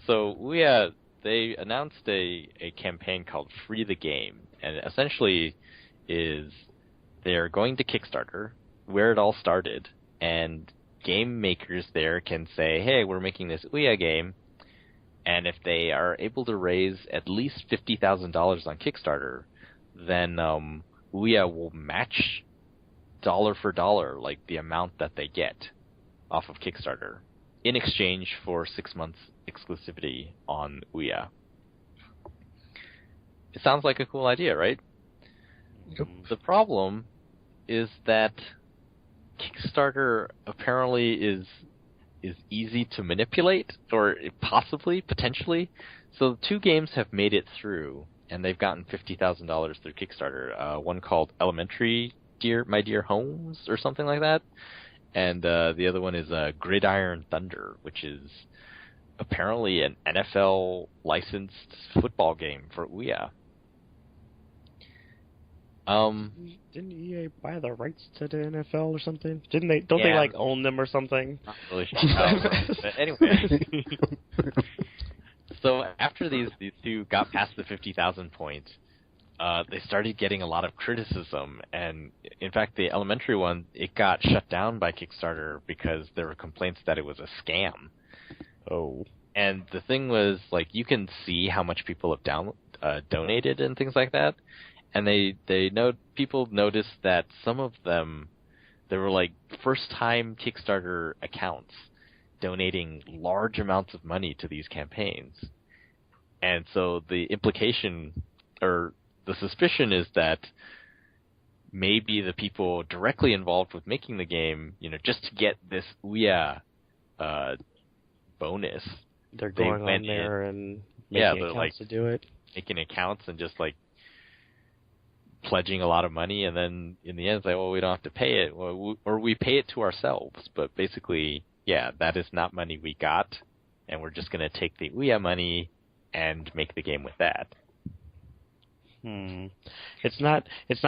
So, Ouya, they announced a campaign called Free the Game, and essentially is they're going to Kickstarter, where it all started, and game makers there can say, hey, we're making this Ouya game, and if they are able to raise at least $50,000 on Kickstarter, then Ouya will match dollar for dollar, like the amount that they get off of Kickstarter, in exchange for 6 months exclusivity on Ouya. It sounds like a cool idea, right? Yep. The problem is that Kickstarter apparently is easy to manipulate, or possibly, potentially. So 2 games have made it through, and they've gotten $50,000 through Kickstarter. One called Elementary, My Dear Homes, or something like that. And the other one is Gridiron Thunder, which is apparently an NFL licensed football game for Ouya. Didn't EA buy the rights to the NFL or something? Didn't they? Don't they like own them or something? Not really sure. But anyway, so after these 2 got past the 50,000 point, they started getting a lot of criticism, and in fact, the Elementary one, it got shut down by Kickstarter because there were complaints that it was a scam. Oh. And the thing was, like, you can see how much people have donated and things like that. And people noticed that some of them, there were like first-time Kickstarter accounts donating large amounts of money to these campaigns. And so the implication, or the suspicion, is that maybe the people directly involved with making the game, just to get this Ouya bonus, they're going on there and making accounts to do it. Making accounts and just like pledging a lot of money, and then in the end it's like, well, we don't have to pay it, or we pay it to ourselves. But basically, yeah, that is not money we got, and we're just going to take the Ouya money and make the game with that. It's not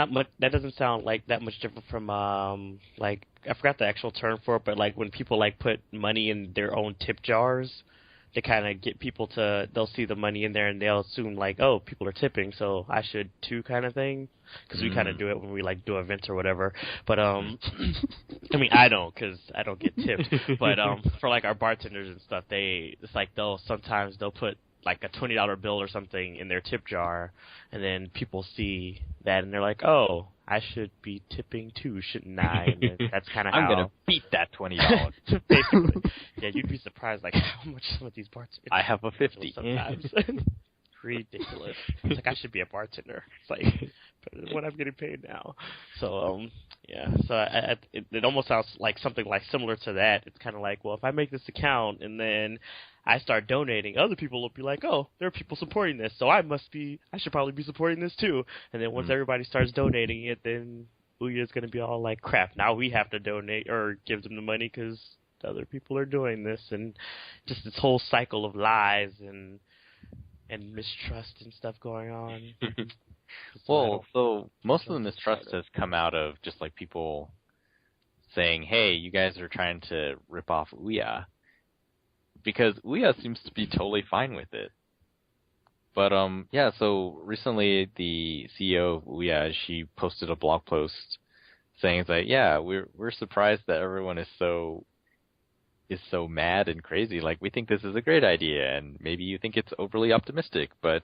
much. That doesn't sound like that much different from like, I forgot the actual term for it, but like when people like put money in their own tip jars to kind of get people to, they'll see the money in there and they'll assume like, oh, people are tipping, so I should too, kind of thing. Because we kind of do it when we like do events or whatever. But I mean, I don't, because I don't get tipped. But for like our bartenders and stuff, it's like sometimes they'll put like a $20 bill or something in their tip jar, and then people see that and they're like, oh, I should be tipping too, shouldn't I? And then that's kind of how... I'm going to beat that $20. Basically. Yeah, you'd be surprised like how much some of these bartenders... I have a 50. Sometimes. Ridiculous. It's like, I should be a bartender. It's like, what I'm getting paid now. So, yeah. So it almost sounds like something like similar to that. It's kind of like, well, if I make this account and then I start donating, other people will be like, oh, there are people supporting this, so I should probably be supporting this too. And then once everybody starts donating it, then Ouya's going to be all like, crap, now we have to donate or give them the money because other people are doing this. And just this whole cycle of lies and mistrust and stuff going on. Well, so most of the mistrust has come out of just like people saying, hey, you guys are trying to rip off Ouya. Because Ouya seems to be totally fine with it. But, yeah, so recently the CEO of Ouya, she posted a blog post saying that, yeah, we're surprised that everyone is so mad and crazy. Like, we think this is a great idea, and maybe you think it's overly optimistic, but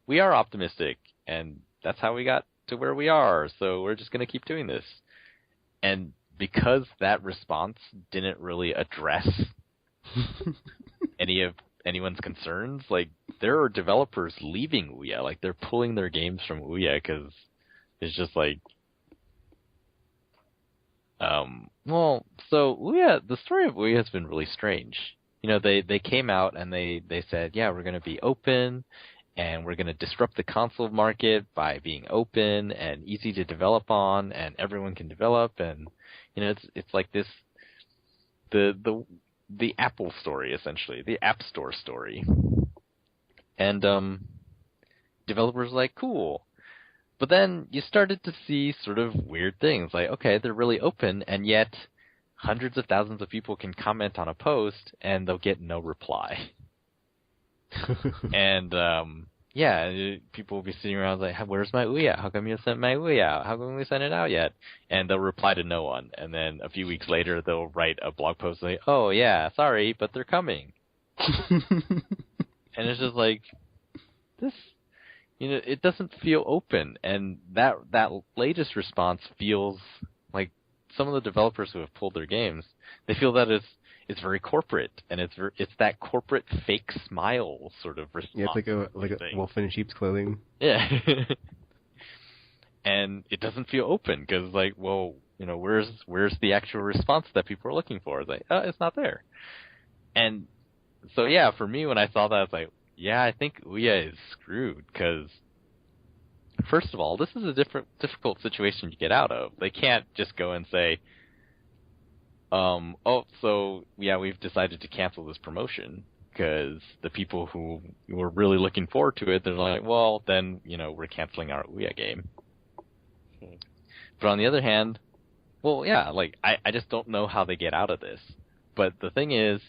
we are optimistic, and that's how we got to where we are, so we're just going to keep doing this. And because that response didn't really address anyone's concerns, like, there are developers leaving Ouya, like, they're pulling their games from Ouya, because it's just like, well, so Ouya, the story of Ouya has been really strange. You know, they came out and they said, yeah, we're going to be open, and we're going to disrupt the console market by being open and easy to develop on, and everyone can develop, and, you know, it's like this, the Apple story, essentially, the App Store story. And developers were like, cool. But then you started to see sort of weird things, like, okay, they're really open, and yet hundreds of thousands of people can comment on a post, and they'll get no reply. And, yeah, people will be sitting around like, where's my Ouya? How come you sent my Ouya? How come we sent it out yet? And they'll reply to no one. And then a few weeks later, they'll write a blog post like, oh, yeah, sorry, but they're coming. And it's just like, this, you know, it doesn't feel open. And that latest response feels like some of the developers who have pulled their games, they feel that it's very corporate, and it's that corporate fake smile sort of response. Yeah, it's like a wolf in sheep's clothing. Yeah. And it doesn't feel open, because, like, well, you know, where's the actual response that people are looking for? It's like, oh, it's not there. And so, yeah, for me, when I saw that, I was like, yeah, I think Ouya is screwed, because, first of all, this is a difficult situation to get out of. They can't just go and say, oh, so, yeah, we've decided to cancel this promotion, because the people who were really looking forward to it, they're like, well, then, you know, we're canceling our Ouya game. But on the other hand, well, yeah, like, I just don't know how they get out of this. But the thing is,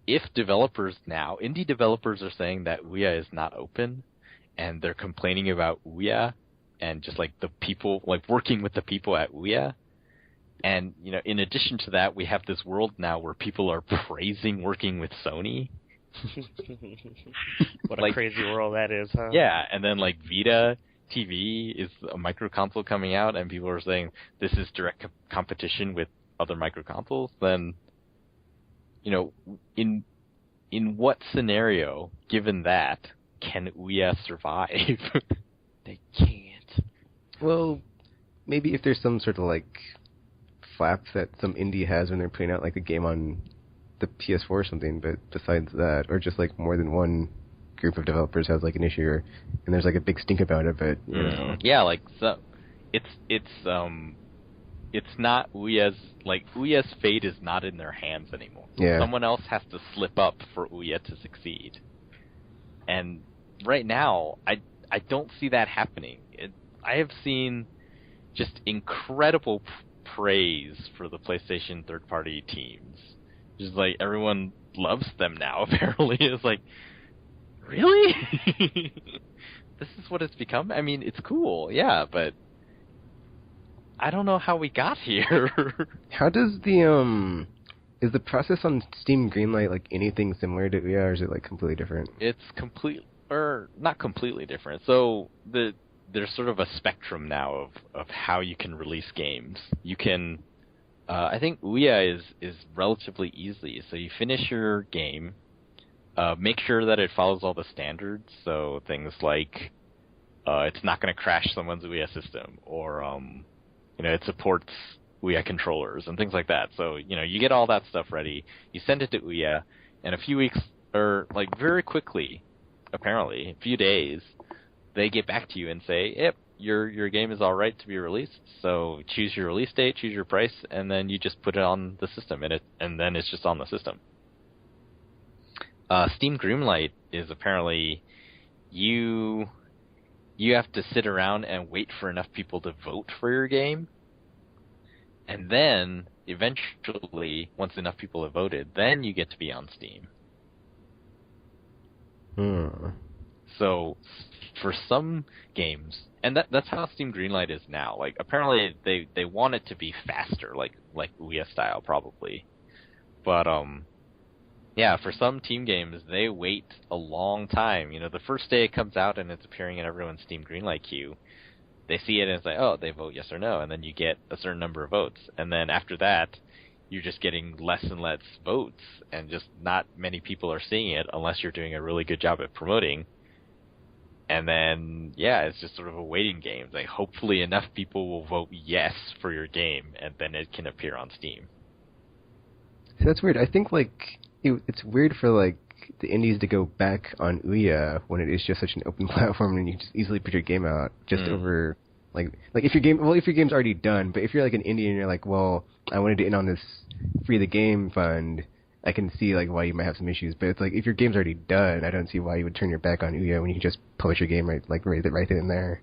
if developers now, indie developers are saying that Ouya is not open, and they're complaining about Ouya, and just, like, the people, like, working with the people at Ouya, and, you know, in addition to that, we have this world now where people are praising working with Sony. What a crazy world that is, huh? Yeah, and then, like, Vita TV is a micro console coming out, and people are saying this is direct competition with other micro consoles. Then, you know, in what scenario, given that, can Ouya survive? They can't. Well, maybe if there's some sort of, like, flap that some indie has when they're putting out, like, a game on the PS4 or something, but besides that, or just, like, more than one group of developers has, like, an issue, and there's, like, a big stink about it, but, you know. Yeah, like, so, it's not Ouya's, like, Ouya's fate is not in their hands anymore. Yeah. Someone else has to slip up for Ouya to succeed. And right now, I don't see that happening. I have seen just incredible praise for the PlayStation third-party teams. Just like everyone loves them now. Apparently, it's like, really? This is what it's become. I mean, it's cool, yeah, but I don't know how we got here. How does the is the process on Steam Greenlight like anything similar to Ouya, or is it like completely different? It's not completely different. So there's sort of a spectrum now of how you can release games. You can, I think Ouya is relatively easy. So you finish your game, make sure that it follows all the standards. So things like it's not going to crash someone's Ouya system, or it supports Ouya controllers and things like that. So, you get all that stuff ready, you send it to Ouya, and a few weeks, or like very quickly, apparently, a few days, they get back to you and say, yep, your game is all right to be released, so choose your release date, choose your price, and then you just put it on the system, and then it's just on the system. Steam Greenlight is apparently, you have to sit around and wait for enough people to vote for your game. And then, eventually, once enough people have voted, then you get to be on Steam. So, for some games, and that's how Steam Greenlight is now. Like, apparently, they want it to be faster, like Ouya style, probably. But, yeah, for some team games, they wait a long time. The first day it comes out and it's appearing in everyone's Steam Greenlight queue, they see it and it's like, oh, they vote yes or no, and then you get a certain number of votes. And then after that, you're just getting less and less votes, and just not many people are seeing it unless you're doing a really good job at promoting. And then, yeah, it's just sort of a waiting game. Like, hopefully enough people will vote yes for your game, and then it can appear on Steam. See, that's weird. I think, like, it's weird for, like, the indies to go back on Ouya when it is just such an open platform and you just easily put your game out just over, like if your game's already done, but if you're like an indie and you're like, well, I wanted to in on this free the game fund, I can see like why you might have some issues. But it's like, if your game's already done, I don't see why you would turn your back on Ouya when you can just publish your game right then and there.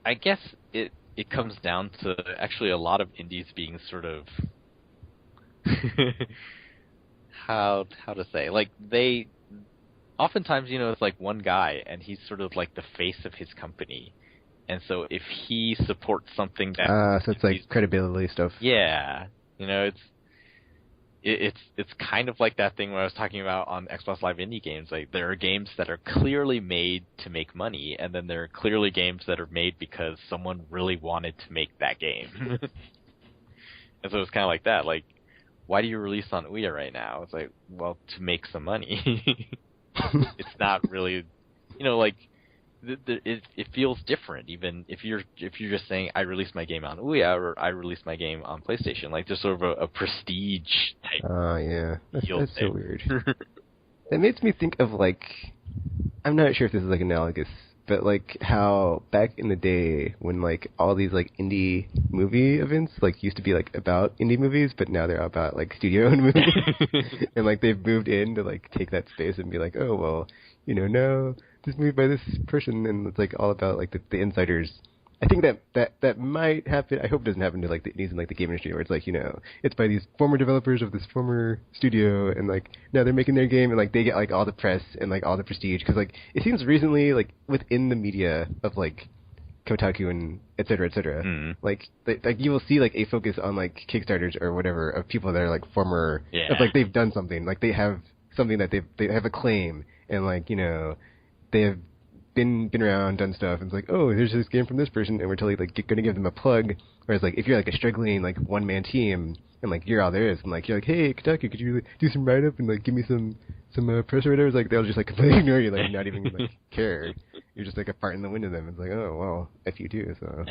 I guess it comes down to actually a lot of indies being sort of how to say, like, they oftentimes, it's like one guy and he's sort of like the face of his company, and so if he supports something that so it's like credibility stuff. Yeah, it's kind of like that thing where I was talking about on Xbox Live Indie Games. Like, there are games that are clearly made to make money, and then there are clearly games that are made because someone really wanted to make that game. And so it's kind of like that. Like, why do you release on Ouya right now? It's like, well, to make some money. It's not really, like, it feels different. Even if you're just saying, I released my game on Ouya, or I released my game on PlayStation. Like, there's sort of a prestige type. Yeah, that's so weird. That makes me think of, like, I'm not sure if this is like analogous, but like how back in the day when like all these like indie movie events like used to be like about indie movies, but now they're about like studio-owned movies, and like they've moved in to like take that space and be like, oh well, no, this movie by this person, and it's like all about like the insiders. I think that might happen. I hope it doesn't happen to like the indies in like the game industry where it's like, it's by these former developers of this former studio, and like now they're making their game, and like they get like all the press and like all the prestige, because like it seems recently like within the media of like Kotaku and et cetera, like you will see like a focus on like Kickstarters or whatever of people that are like former, of, like they've done something, like they have something that they have a claim, and like they have been around, done stuff, and it's like, oh, there's this game from this person, and we're totally like going to give them a plug. Whereas like if you're like a struggling like one man team, and like you're all there is, and like you're like, hey Kotaku, could you do some write up and like give me some press or whatever? It's like they'll just like completely ignore you, like not even like care. You're just like a fart in the wind to them. It's like, oh well, F you too. So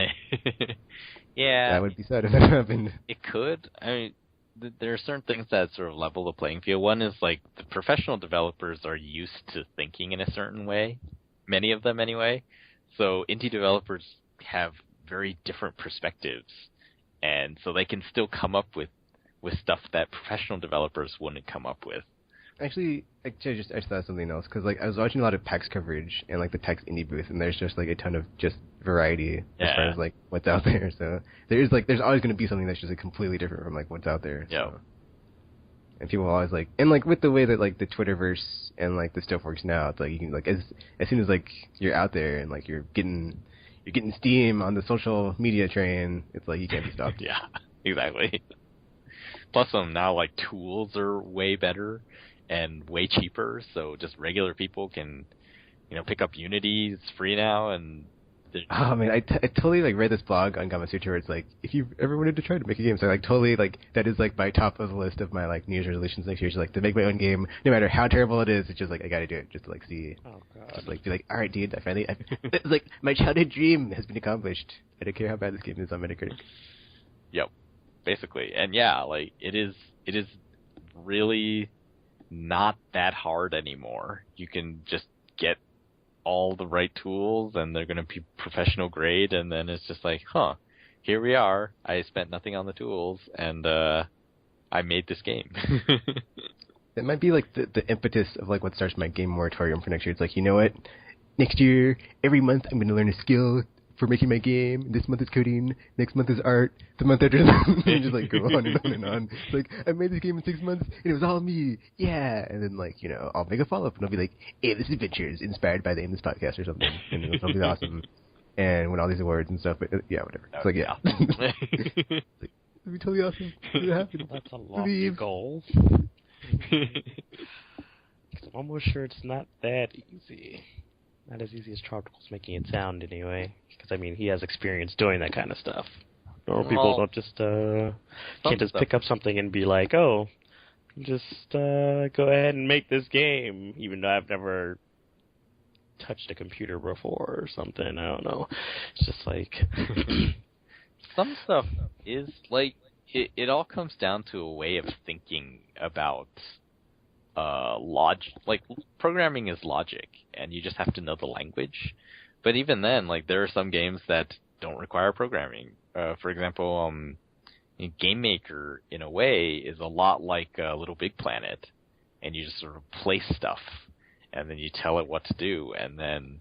yeah, that would be sad if that happened. It could. I mean, there are certain things that sort of level the playing field. One is like the professional developers are used to thinking in a certain way. Many of them anyway. So indie developers have very different perspectives, and so they can still come up with stuff that professional developers wouldn't come up with. Actually, I just thought of something else, because like I was watching a lot of PAX coverage and like the PAX indie booth, and there's just like a ton of just variety as far as like what's out there. So there's always going to be something that's just like completely different from like what's out there. Yeah. So. And people are always like, and like with the way that like the Twitterverse and like the stuff works now, it's like you can like as soon as like you're out there and like you're getting steam on the social media train, it's like you can't be stopped. Yeah, exactly. Plus, now like tools are way better and way cheaper, so just regular people can, pick up Unity. It's free now, and oh man, I totally like read this blog on Gamasutra where it's like, if you ever wanted to try to make a game, so like totally like that is like my top of the list of my like New Year's resolutions next year, is like to make my own game, no matter how terrible it is. It's just like I gotta do it just to like see, just like be like, all right, dude, it's like my childhood dream has been accomplished. I don't care how bad this game is on Metacritic. Yep, basically, and yeah, like it is really not that hard anymore. You can just get all the right tools and they're going to be professional grade, and then it's just like, here we are. I spent nothing on the tools and I made this game. It might be like the impetus of like what starts my game moratorium for next year. It's like, you know what? Next year, every month I'm going to learn a skill for making my game. This month is coding. Next month is art. The month after that, and just like go on and on and on. It's like, I made this game in 6 months and it was all me. Yeah. And then like, I'll make a follow-up and I'll be like, Aimless Adventures inspired by the Aimless podcast or something. And it'll be awesome. And win all these awards and stuff. But yeah, whatever. It's like, yeah. It's like, it'll be totally awesome. It'll happen. That's a lofty goal. I'm almost sure it's not that easy. Not as easy as Tropical's making it sound, anyway. Because, I mean, he has experience doing that kind of stuff. Normal people don't just, can't just pick up something and be like, oh, just go ahead and make this game, even though I've never touched a computer before or something. I don't know. It's just like... Some stuff is, like, it all comes down to a way of thinking about... logic. Like, programming is logic, and you just have to know the language. But even then, like, there are some games that don't require programming. For example, Game Maker, in a way, is a lot like Little Big Planet, and you just sort of place stuff, and then you tell it what to do, and then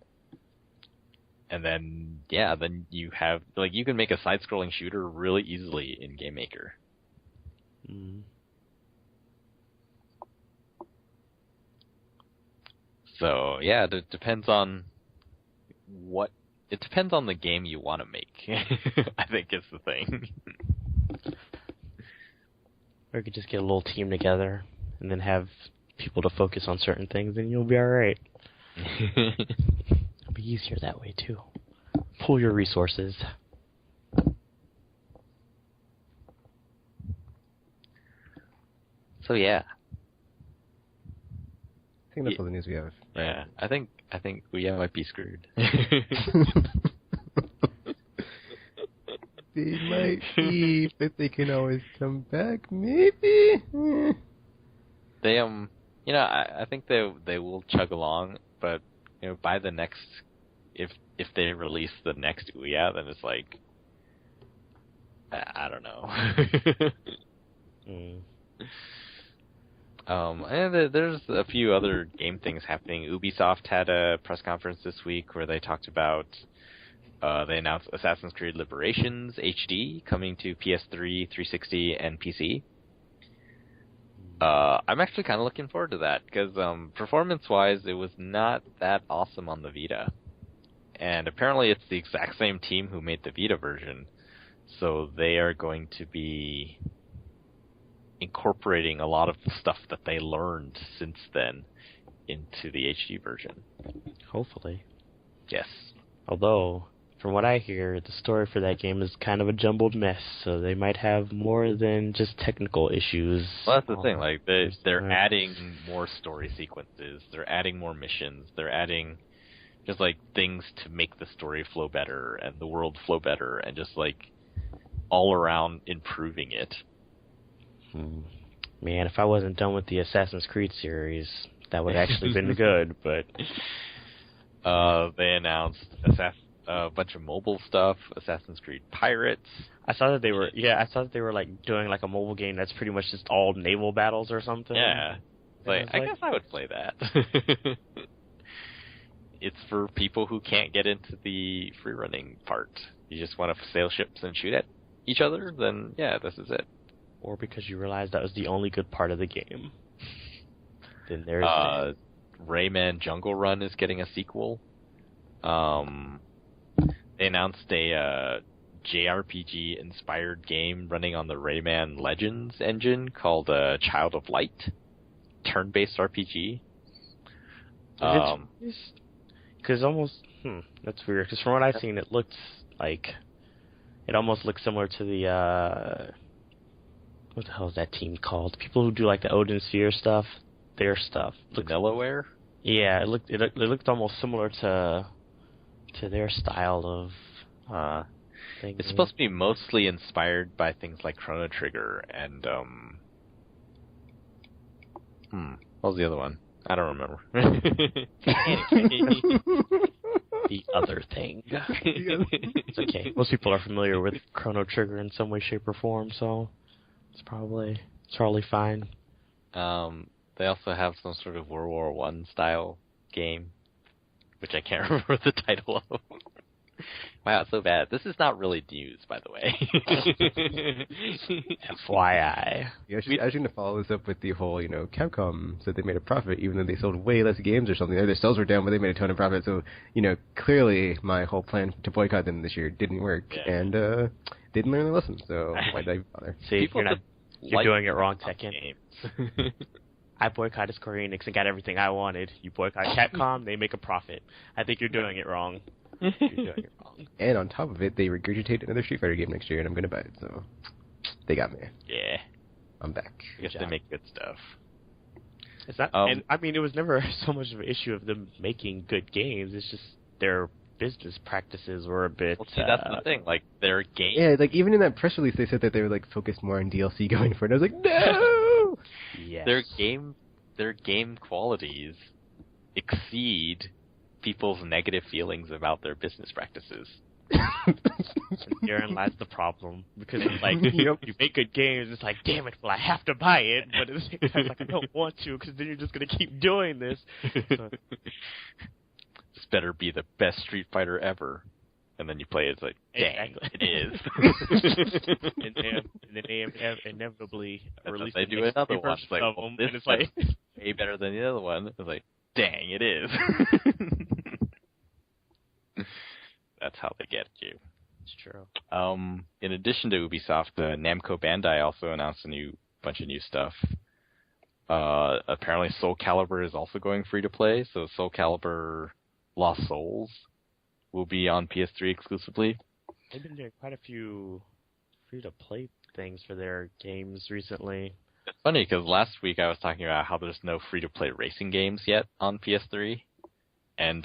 you have, like, you can make a side-scrolling shooter really easily in Game Maker. Mm. So yeah, it depends on the game you want to make. I think is the thing. Or you could just get a little team together and then have people to focus on certain things, and you'll be all right. It'll be easier that way too. Pool your resources. So yeah. I think that's all the news we have. Yeah, I think we might be screwed. They might be, but they can always come back, maybe. They I think they will chug along, but by the next, if they release the next Ouya, then it's like, I don't know. And there's a few other game things happening. Ubisoft had a press conference this week where they talked about, they announced Assassin's Creed Liberations HD coming to PS3, 360, and PC. I'm actually kind of looking forward to that, because performance-wise, it was not that awesome on the Vita. And apparently it's the exact same team who made the Vita version, so they are going to be incorporating a lot of the stuff that they learned since then into the HD version. Hopefully. Yes. Although, from what I hear, the story for that game is kind of a jumbled mess, so they might have more than just technical issues. Well, that's the thing. Like, they're adding more story sequences. They're adding more missions. They're adding just, like, things to make the story flow better and the world flow better and just, like, all around improving it. Man, if I wasn't done with the Assassin's Creed series, that would have actually been good, but... They announced a bunch of mobile stuff, Assassin's Creed Pirates. I saw that they were like doing like a mobile game that's pretty much just all naval battles or something. Yeah. I guess I would play that. It's for people who can't get into the free running part. You just want to sail ships and shoot at each other, then yeah, this is it. Or because you realized that was the only good part of the game. Then there's Rayman Jungle Run is getting a sequel. They announced a JRPG-inspired game running on the Rayman Legends engine called Child of Light, turn-based RPG. Because almost, that's weird. Because from what I've seen, it almost looks similar to the what the hell is that team called? People who do like the Odin Sphere stuff, their stuff. Vanillaware? Yeah, it looked almost similar to their style of thing. It's supposed to be mostly inspired by things like Chrono Trigger and what was the other one? I don't remember. The other thing. It's okay. Most people are familiar with Chrono Trigger in some way, shape, or form, so it's probably fine. They also have some sort of World War I style game, which I can't remember the title of. Wow, it's so bad. This is not really news, by the way. FYI. Yeah, I was going to follow this up with the whole, Capcom said they made a profit even though they sold way less games or something. Their sales were down, but they made a ton of profit. So, clearly my whole plan to boycott them this year didn't work and didn't learn the lesson. So why did I bother? See, you're doing it wrong, Tekken. I boycotted Square Enix and got everything I wanted. You boycott Capcom, they make a profit. I think you're doing it wrong. You're doing it wrong. And on top of it, they regurgitate another Street Fighter game next year, and I'm going to buy it. So they got me. Yeah, I'm back. I guess they make good stuff. It's not, and I mean, it was never so much of an issue of them making good games. It's just their business practices were a bit. Well, see, that's the thing. Like their game. Yeah, like even in that press release, they said that they were like focused more on DLC going forward. I was like, no. Yes. Their game qualities exceed people's negative feelings about their business practices. Herein lies the problem, because it's like you make good games, it's like, damn it, well I have to buy it, but at the same time, like I don't want to, because then you're just gonna keep doing this. So, this better be the best Street Fighter ever. And then you play it, it's like, dang, exactly. It is. and then they inevitably release they do another one. It's like, of them, this and it's like way better than the other one. It's like, dang, it is. That's how they get you. It's true. In addition to Ubisoft, Namco Bandai also announced a bunch of new stuff. Apparently Soul Calibur is also going free to play, so Soul Calibur Lost Souls will be on PS3 exclusively. They've been doing quite a few free-to-play things for their games recently. It's funny, because last week I was talking about how there's no free-to-play racing games yet on PS3. And,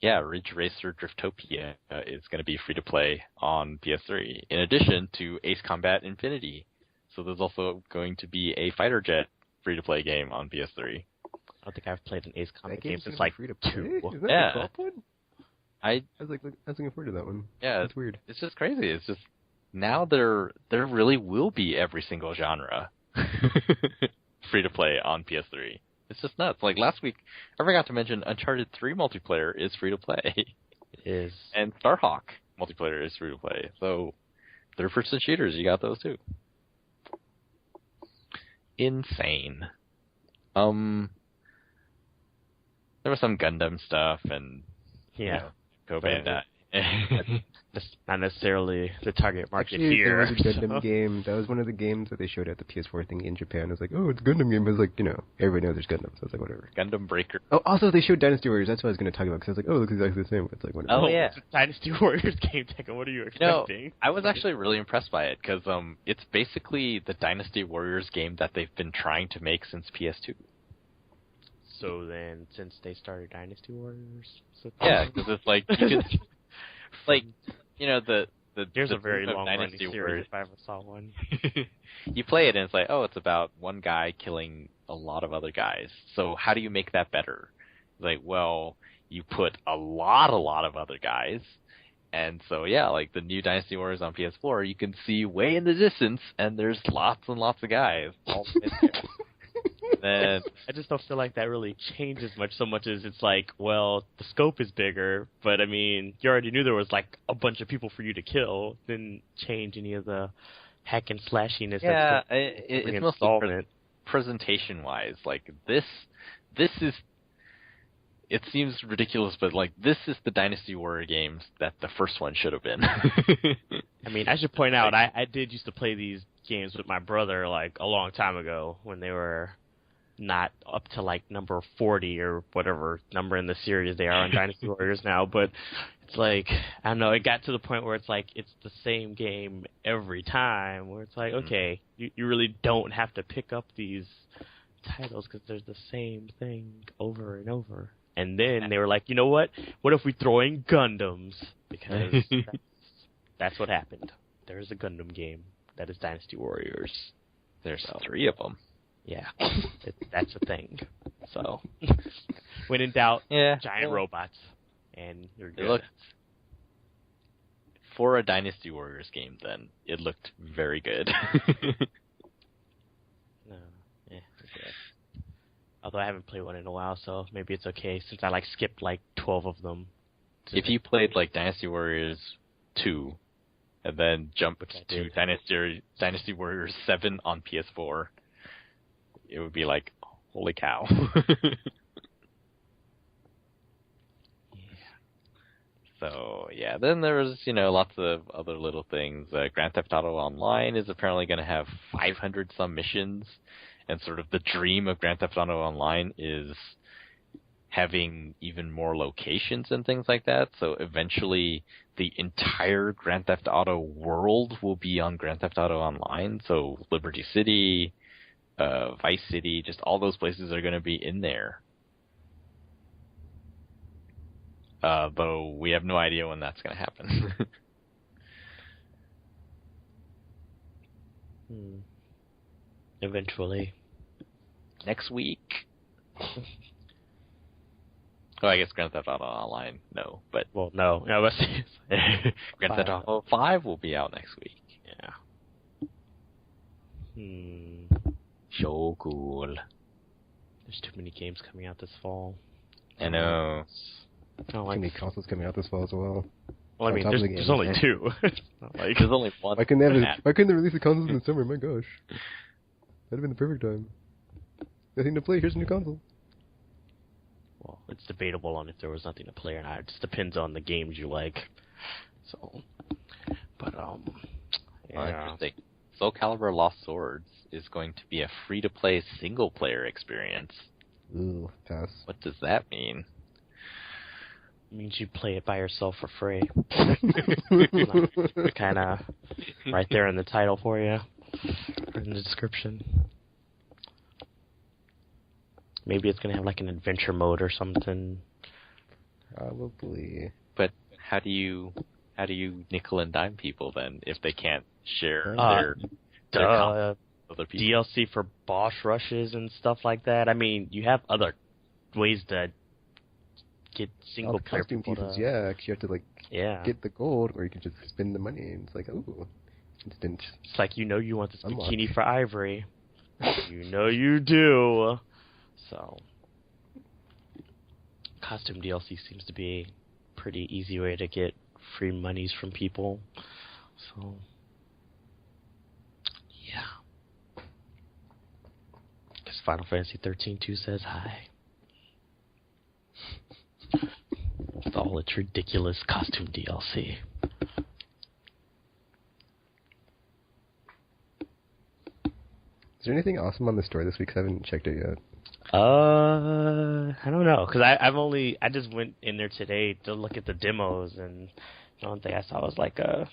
Ridge Racer Driftopia is going to be free-to-play on PS3, in addition to Ace Combat Infinity. So there's also going to be a fighter jet free-to-play game on PS3. I don't think I've played an Ace Combat game since, free to play? 2. Is that Yeah. the co-op one? I was looking forward to that one. Yeah, that's weird. It's just crazy. It's just now there really will be every single genre free to play on PS3. It's just nuts. Like last week, I forgot to mention Uncharted 3 multiplayer is free to play. It is. And Starhawk multiplayer is free to play. So third-person shooters, you got those too. Insane. There was some Gundam stuff and Go Bandai. That's not necessarily the target market Actually, here. there was a Gundam game. That was one of the games that they showed at the PS4 thing in Japan. I was like, oh, it's a Gundam game. But it was like, everybody knows there's Gundam. So I was like, whatever. Gundam Breaker. Oh, also, they showed Dynasty Warriors. That's what I was going to talk about. Because I was like, oh, it looks exactly the same. It's like, whatever. Oh, yeah. It's a Dynasty Warriors game, Tekken. What are you expecting? I was actually really impressed by it, because it's basically the Dynasty Warriors game that they've been trying to make since PS2. So then, since they started Dynasty Warriors? Yeah, because it's like, There's a very long-running Dynasty series Warriors. if I ever saw one. You play it and it's like, oh, it's about one guy killing a lot of other guys. So how do you make that better? Like, well, you put a lot of other guys. And so, like the new Dynasty Warriors on PS4, you can see way in the distance, and there's lots and lots of guys all in there. Then I just don't feel like that really changes so much as it's like, well, the scope is bigger, but I mean, you already knew there was like a bunch of people for you to kill. Didn't change any of the hack and slashiness. Yeah, that's it's mostly presentation-wise. Like, this is... It seems ridiculous, but, like, this is the Dynasty Warrior games that the first one should have been. I mean, I should point out, I did used to play these games with my brother, like, a long time ago, when they were not up to, like, number 40 or whatever number in the series they are on Dynasty Warriors now, but it's like, I don't know, it got to the point where it's like, it's the same game every time, where it's like, okay, you really don't have to pick up these titles because they're the same thing over and over. And then they were like, you know what? What if we throw in Gundams? Because that's what happened. There's a Gundam game that is Dynasty Warriors. There's 3 of them. Yeah, that's a thing. So, when in doubt, giant robots, and you're good. For a Dynasty Warriors game, then, it looked very good. Although I haven't played one in a while, so maybe it's okay, since I, like, skipped, like, 12 of them. If you played, like, Dynasty Warriors 2, and then jumped to Dynasty Warriors 7 on PS4, it would be like, holy cow. So, yeah, then there's, lots of other little things. Grand Theft Auto Online is apparently going to have 500-some missions, and sort of the dream of Grand Theft Auto Online is having even more locations and things like that. So eventually the entire Grand Theft Auto world will be on Grand Theft Auto Online. So Liberty City, Vice City, just all those places are going to be in there. Though we have no idea when that's going to happen. Eventually. Next week. Oh, I guess Grand Theft Auto Online, no. But well, no. Grand Theft Auto 5 will be out next week. Yeah. So cool. There's too many games coming out this fall. I know. Too many consoles coming out this fall as well. Well, I mean, there's only 2. There's only one. Why couldn't they release the consoles in the summer? My gosh. That'd have been the perfect time. Nothing to play, here's a new console. Well, it's debatable on if there was nothing to play or not. It just depends on the games you like. So, but, yeah. Interesting. Soul Calibur Lost Swords is going to be a free-to-play single-player experience. Ooh, pass. What does that mean? It means you play it by yourself for free. Kind of right there in the title for you, or in the description. Maybe it's going to have like an adventure mode or something. Probably. But how do you nickel and dime people then if they can't share their other people? DLC for boss rushes and stuff like that. I mean, you have other ways to get single player people pieces, yeah, because you have to get the gold, or you can just spend the money, and it's like, ooh, instant. It's like, you want this bikini for Ivory. You do. So, costume DLC seems to be a pretty easy way to get free monies from people. So, yeah. Because Final Fantasy 13-2 says hi. With all its ridiculous costume DLC. Is there anything awesome on the store this week? 'Cause I haven't checked it yet. I don't know, because I just went in there today to look at the demos, and the only thing I saw was like a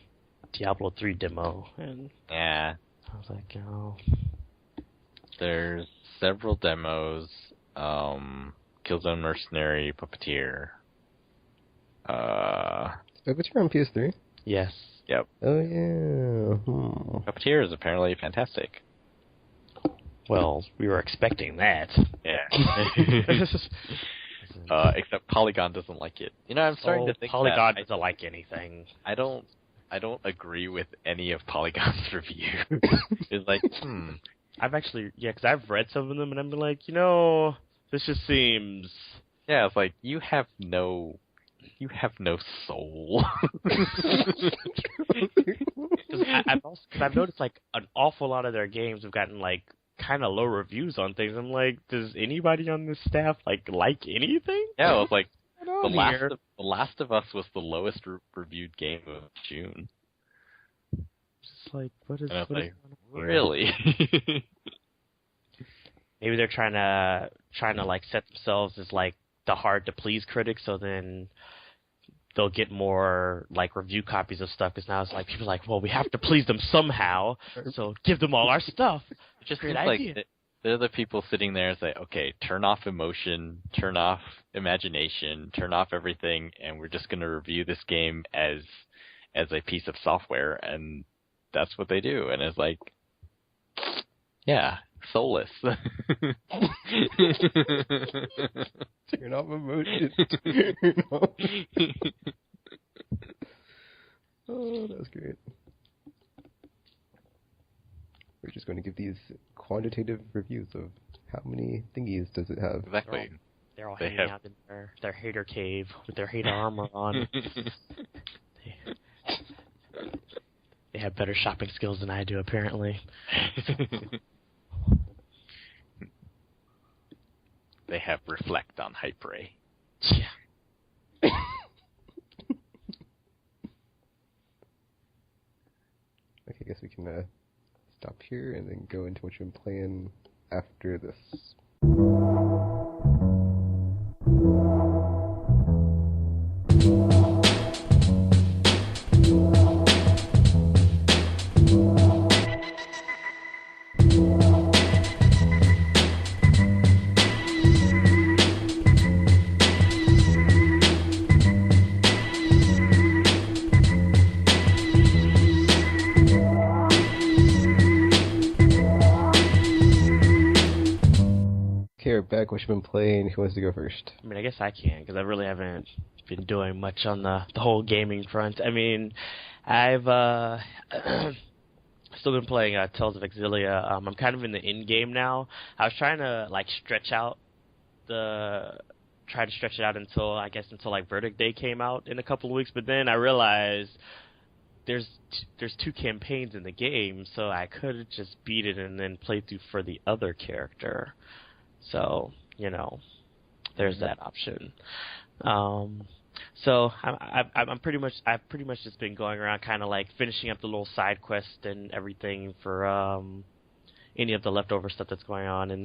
Diablo 3 demo, and yeah, I was like, oh. There's several demos. Killzone, Mercenary, Puppeteer. Puppeteer on PS3? Yes. Yep. Oh yeah. Puppeteer is apparently fantastic. Well, we were expecting that. Yeah. Except Polygon doesn't like it. I'm starting to think Polygon doesn't like anything. I don't agree with any of Polygon's reviews. It's like, I've actually, because I've read some of them, and I'm like, this just seems... Yeah, it's like, you have no soul. Because I've noticed like an awful lot of their games have gotten like kind of low reviews on things. I'm like, does anybody on this staff like anything? Yeah, it was like The The Last of Us was the lowest reviewed game of June. Just like, what is And I was like, going on here? really? Maybe they're trying to like set themselves as like the hard to please critic, so then they'll get more like review copies of stuff. Because now it's like people are like, well, we have to please them somehow, so give them all our stuff. It just Great seems idea. like they're the people sitting there and say, okay, turn off emotion, turn off imagination, turn off everything, and we're just going to review this game as a piece of software, and that's what they do. And it's like, yeah, soulless. Turn off emotion. Turn off. Oh, that was great. We're just going to give these quantitative reviews of how many thingies does it have. Exactly. They're all hanging out in their hater cave with their hater armor on. They have better shopping skills than I do, apparently. They have Reflect on Hypray. Yeah. Okay, I guess we can stop here and then go into what you've been playing after this. Okay, we're back. What you've been playing? Who wants to go first? I mean, I guess I can, because I really haven't been doing much on the whole gaming front. I mean, I've still been playing Tales of Xillia. I'm kind of in the end game now. I was trying to like stretch it out until like Verdict Day came out in a couple of weeks, but then I realized there's two campaigns in the game, so I could have just beat it and then played through for the other character. So, there's that option. So I've pretty much just been going around kind of like finishing up the little side quest and everything for any of the leftover stuff that's going on, and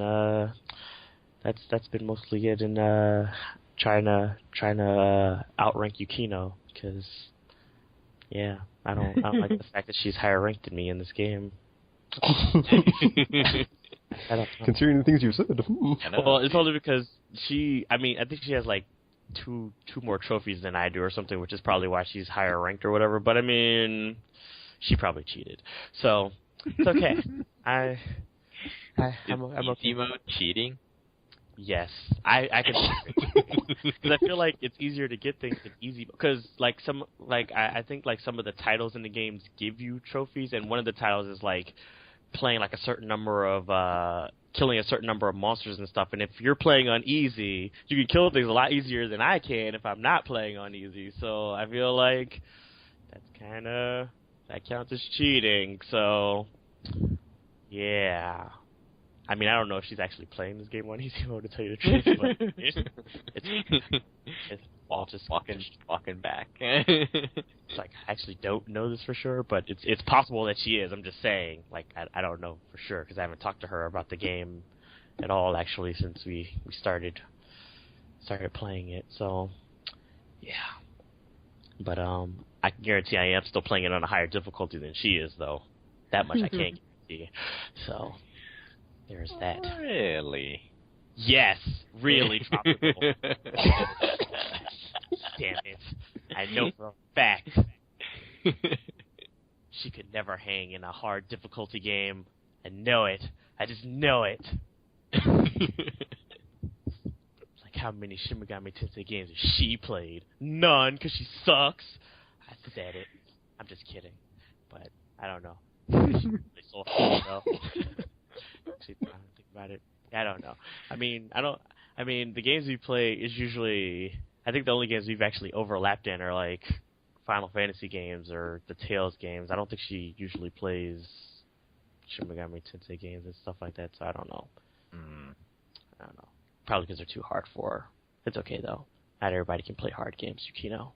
that's been mostly it. And trying to outrank Yukino, because I don't like the fact that she's higher ranked than me in this game. I don't know. Considering the things you said. Well, it's only because I think she has like two more trophies than I do or something, which is probably why she's higher ranked or whatever. But I mean, she probably cheated, so it's okay. I'm okay. Mode cheating? Yes, I can, because I feel like it's easier to get things in easy, because I think like some of the titles in the games give you trophies, and one of the titles is like playing like a certain number of killing a certain number of monsters and stuff, and if you're playing on easy, you can kill things a lot easier than I can if I'm not playing on easy. So I feel like that counts as cheating. So yeah, I mean, I don't know if she's actually playing this game on easy mode, to tell you the truth, but it's all just walking back. It's like, I actually don't know this for sure, but it's possible that she is. I'm just saying, like, I don't know for sure, because I haven't talked to her about the game at all, actually, since we started playing it. So yeah, but I can guarantee I am still playing it on a higher difficulty than she is, though. That much I can't guarantee. So there's that. Really? Yes, really tropical. Damn it. I know for a fact she could never hang in a hard difficulty game. I know it. I just know it. Like, how many Shin Megami Tensei games has she played? None, because she sucks. I said it. I'm just kidding. But I don't know. She's really soulful, though. Actually, I don't think about it. I don't know. I mean, the games we play is usually, I think the only games we've actually overlapped in are like Final Fantasy games or the Tales games. I don't think she usually plays Shin Megami Tensei games and stuff like that, so I don't know. I don't know. Probably because they're too hard for her. It's okay, though. Not everybody can play hard games, Yukino.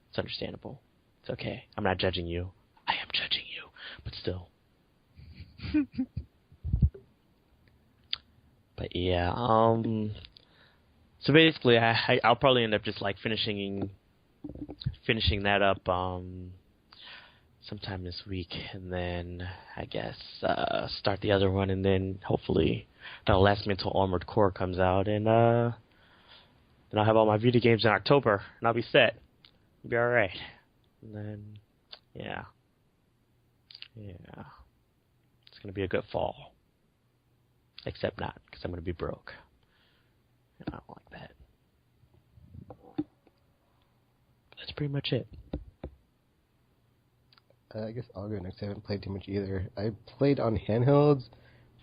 It's understandable. It's okay. I'm not judging you. I am judging you, but still. But yeah, so basically I'll probably end up just like finishing that up sometime this week, and then I guess start the other one, and then hopefully that'll last me until Armored Core comes out, and then I'll have all my Vita games in October, and I'll be set. I'll be alright. And then, yeah. It's going to be a good fall. Except not, because I'm going to be broke. And I don't like that. That's pretty much it. I guess I'll go next. I haven't played too much either. I played on handhelds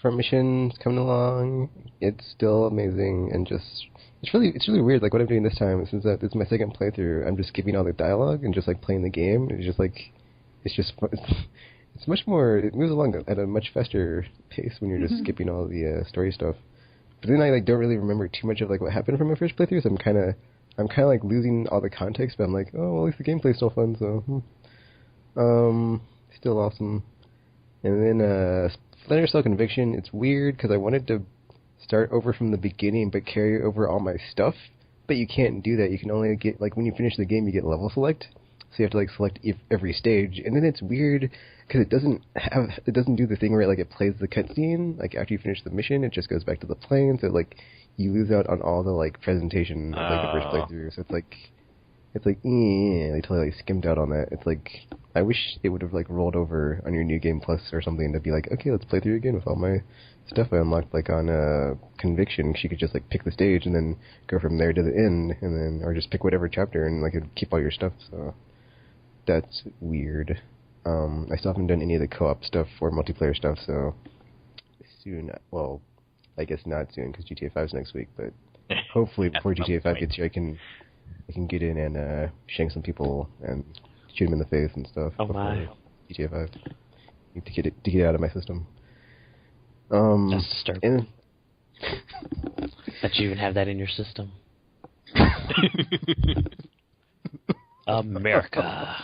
for missions coming along. It's still amazing, and just it's really weird. Like what I'm doing this time, since this is my second playthrough, I'm just skipping all the dialogue and just like playing the game. It's much more. It moves along at a much faster pace when you're just skipping all the story stuff. But then I like don't really remember too much of like what happened from my first playthrough. So I'm kind of like losing all the context. But I'm like, oh, well, at least the gameplay's still fun. So still awesome. And then Splinter Cell Conviction. It's weird because I wanted to start over from the beginning, but carry over all my stuff. But you can't do that. You can only get like when you finish the game, you get level select. So you have to like select every stage, and then it's weird because it doesn't do the thing where it plays the cutscene like after you finish the mission. It just goes back to the plane, so like you lose out on all the like presentation of like the first playthrough. So it's like they totally like skimmed out on that. It's like I wish it would have like rolled over on your New Game Plus or something to be like, okay, let's play through again with all my stuff I unlocked like on Conviction. She could just like pick the stage and then go from there to the end, and then or just pick whatever chapter and like it'd keep all your stuff. So. That's weird. I still haven't done any of the co-op stuff or multiplayer stuff, so soon. Well, I guess not soon because GTA 5 is next week, but hopefully before GTA 5 gets here, I can get in and shank some people and shoot them in the face and stuff. Oh my! GTA 5. Need to get it out of my system. That's disturbing. That you even have that in your system. America.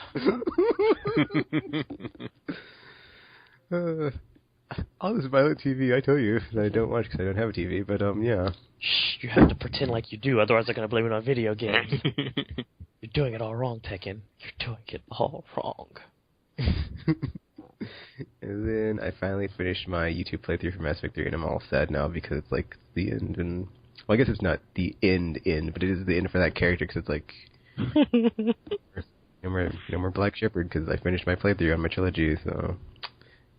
All this violent TV, I tell you, that I don't watch because I don't have a TV, but yeah. Shh, you have to pretend like you do, otherwise they're going to blame it on video games. You're doing it all wrong, Tekken. You're doing it all wrong. And then I finally finished my YouTube playthrough for Mass Effect 3, and I'm all sad now because it's like the end, and well, I guess it's not the end, but it is the end for that character because it's like no more Black Shepherd because I finished my playthrough on my trilogy, so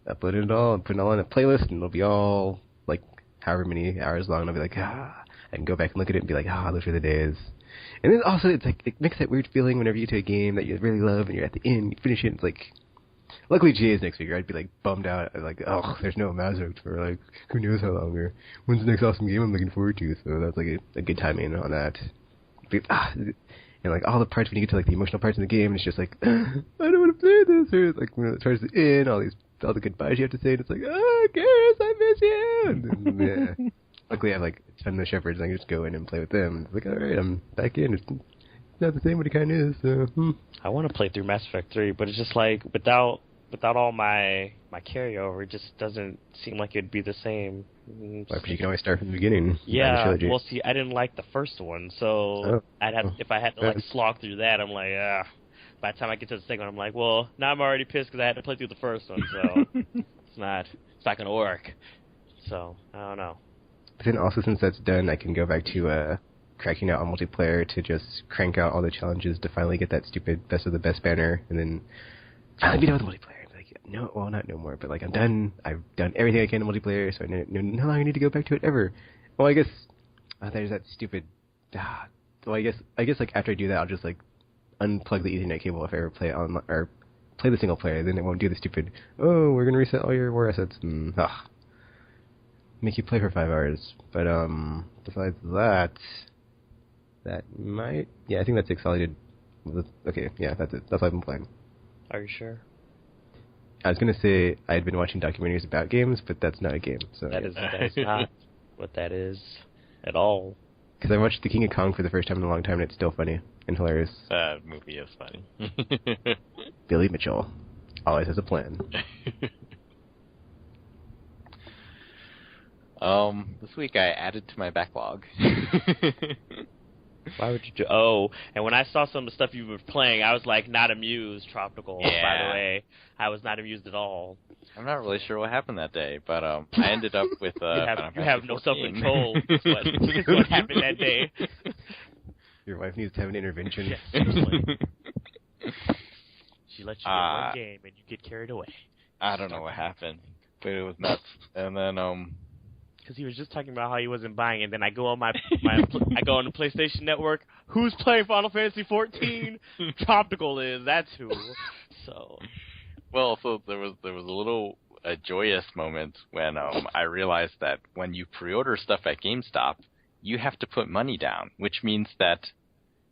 uploading it all and putting it all in a playlist, and it'll be all like however many hours long, and I'll be like, I can go back and look at it and be like, those were the days. And then also it's like it makes that weird feeling whenever you get to a game that you really love and you're at the end, you finish it, and it's like, luckily GTA is next week, or I'd be like bummed out, like, there's no Mass Effect for like who knows how long, or when's the next awesome game I'm looking forward to, so that's like a good timing on that. And like all the parts when you get to like the emotional parts in the game, it's just like I don't want to play this. Or like when it starts to end, all the goodbyes you have to say, and it's like, Garrus, I miss you. And then, luckily I have like a ton of shepherds, and I can just go in and play with them. It's like, all right, I'm back in. It's not the same, but it kind of is. So I want to play through Mass Effect 3, but it's just like without all my carryover, it just doesn't seem like it'd be the same. But you can always start from the beginning. Yeah, well, see, I didn't like the first one, so I'd have if I had to like slog through that, I'm like, by the time I get to the second one, I'm like, well, now I'm already pissed because I had to play through the first one, so it's not gonna work. So I don't know. But then also, since that's done, I can go back to cracking out on multiplayer to just crank out all the challenges to finally get that stupid best of the best banner, and then finally be done with multiplayer. No, well, not no more, but like I'm done. I've done everything I can in multiplayer, so I no longer need to go back to it ever. Well, I guess there's that stupid. Well, I guess like after I do that, I'll just like unplug the Ethernet cable if I ever play on or play the single player. Then it won't do the stupid. Oh, we're gonna reset all your war assets and make you play for 5 hours. But besides that might I think that's it. All I did Okay, yeah, that's it. That's all I've been playing. Are you sure? I was gonna say I had been watching documentaries about games, but that's not a game. So That is not what that is at all. Because I watched The King of Kong for the first time in a long time, and it's still funny and hilarious. That movie is funny. Billy Mitchell always has a plan. This week I added to my backlog. Why would you do? Oh, and when I saw some of the stuff you were playing, I was like not amused. Tropical, by the way, I was not amused at all. I'm not really sure what happened that day, but I ended up with you have no self-control. Is what happened that day. Your wife needs to have an intervention. Yes, seriously. She lets you get one game and you get carried away. I don't know what happened, but it was nuts. And then because he was just talking about how he wasn't buying it. And then I go on I go on the PlayStation Network. Who's playing Final Fantasy 14? Tropical is. That's who. So. Well, so there was a joyous moment when I realized that when you pre-order stuff at GameStop, you have to put money down, which means that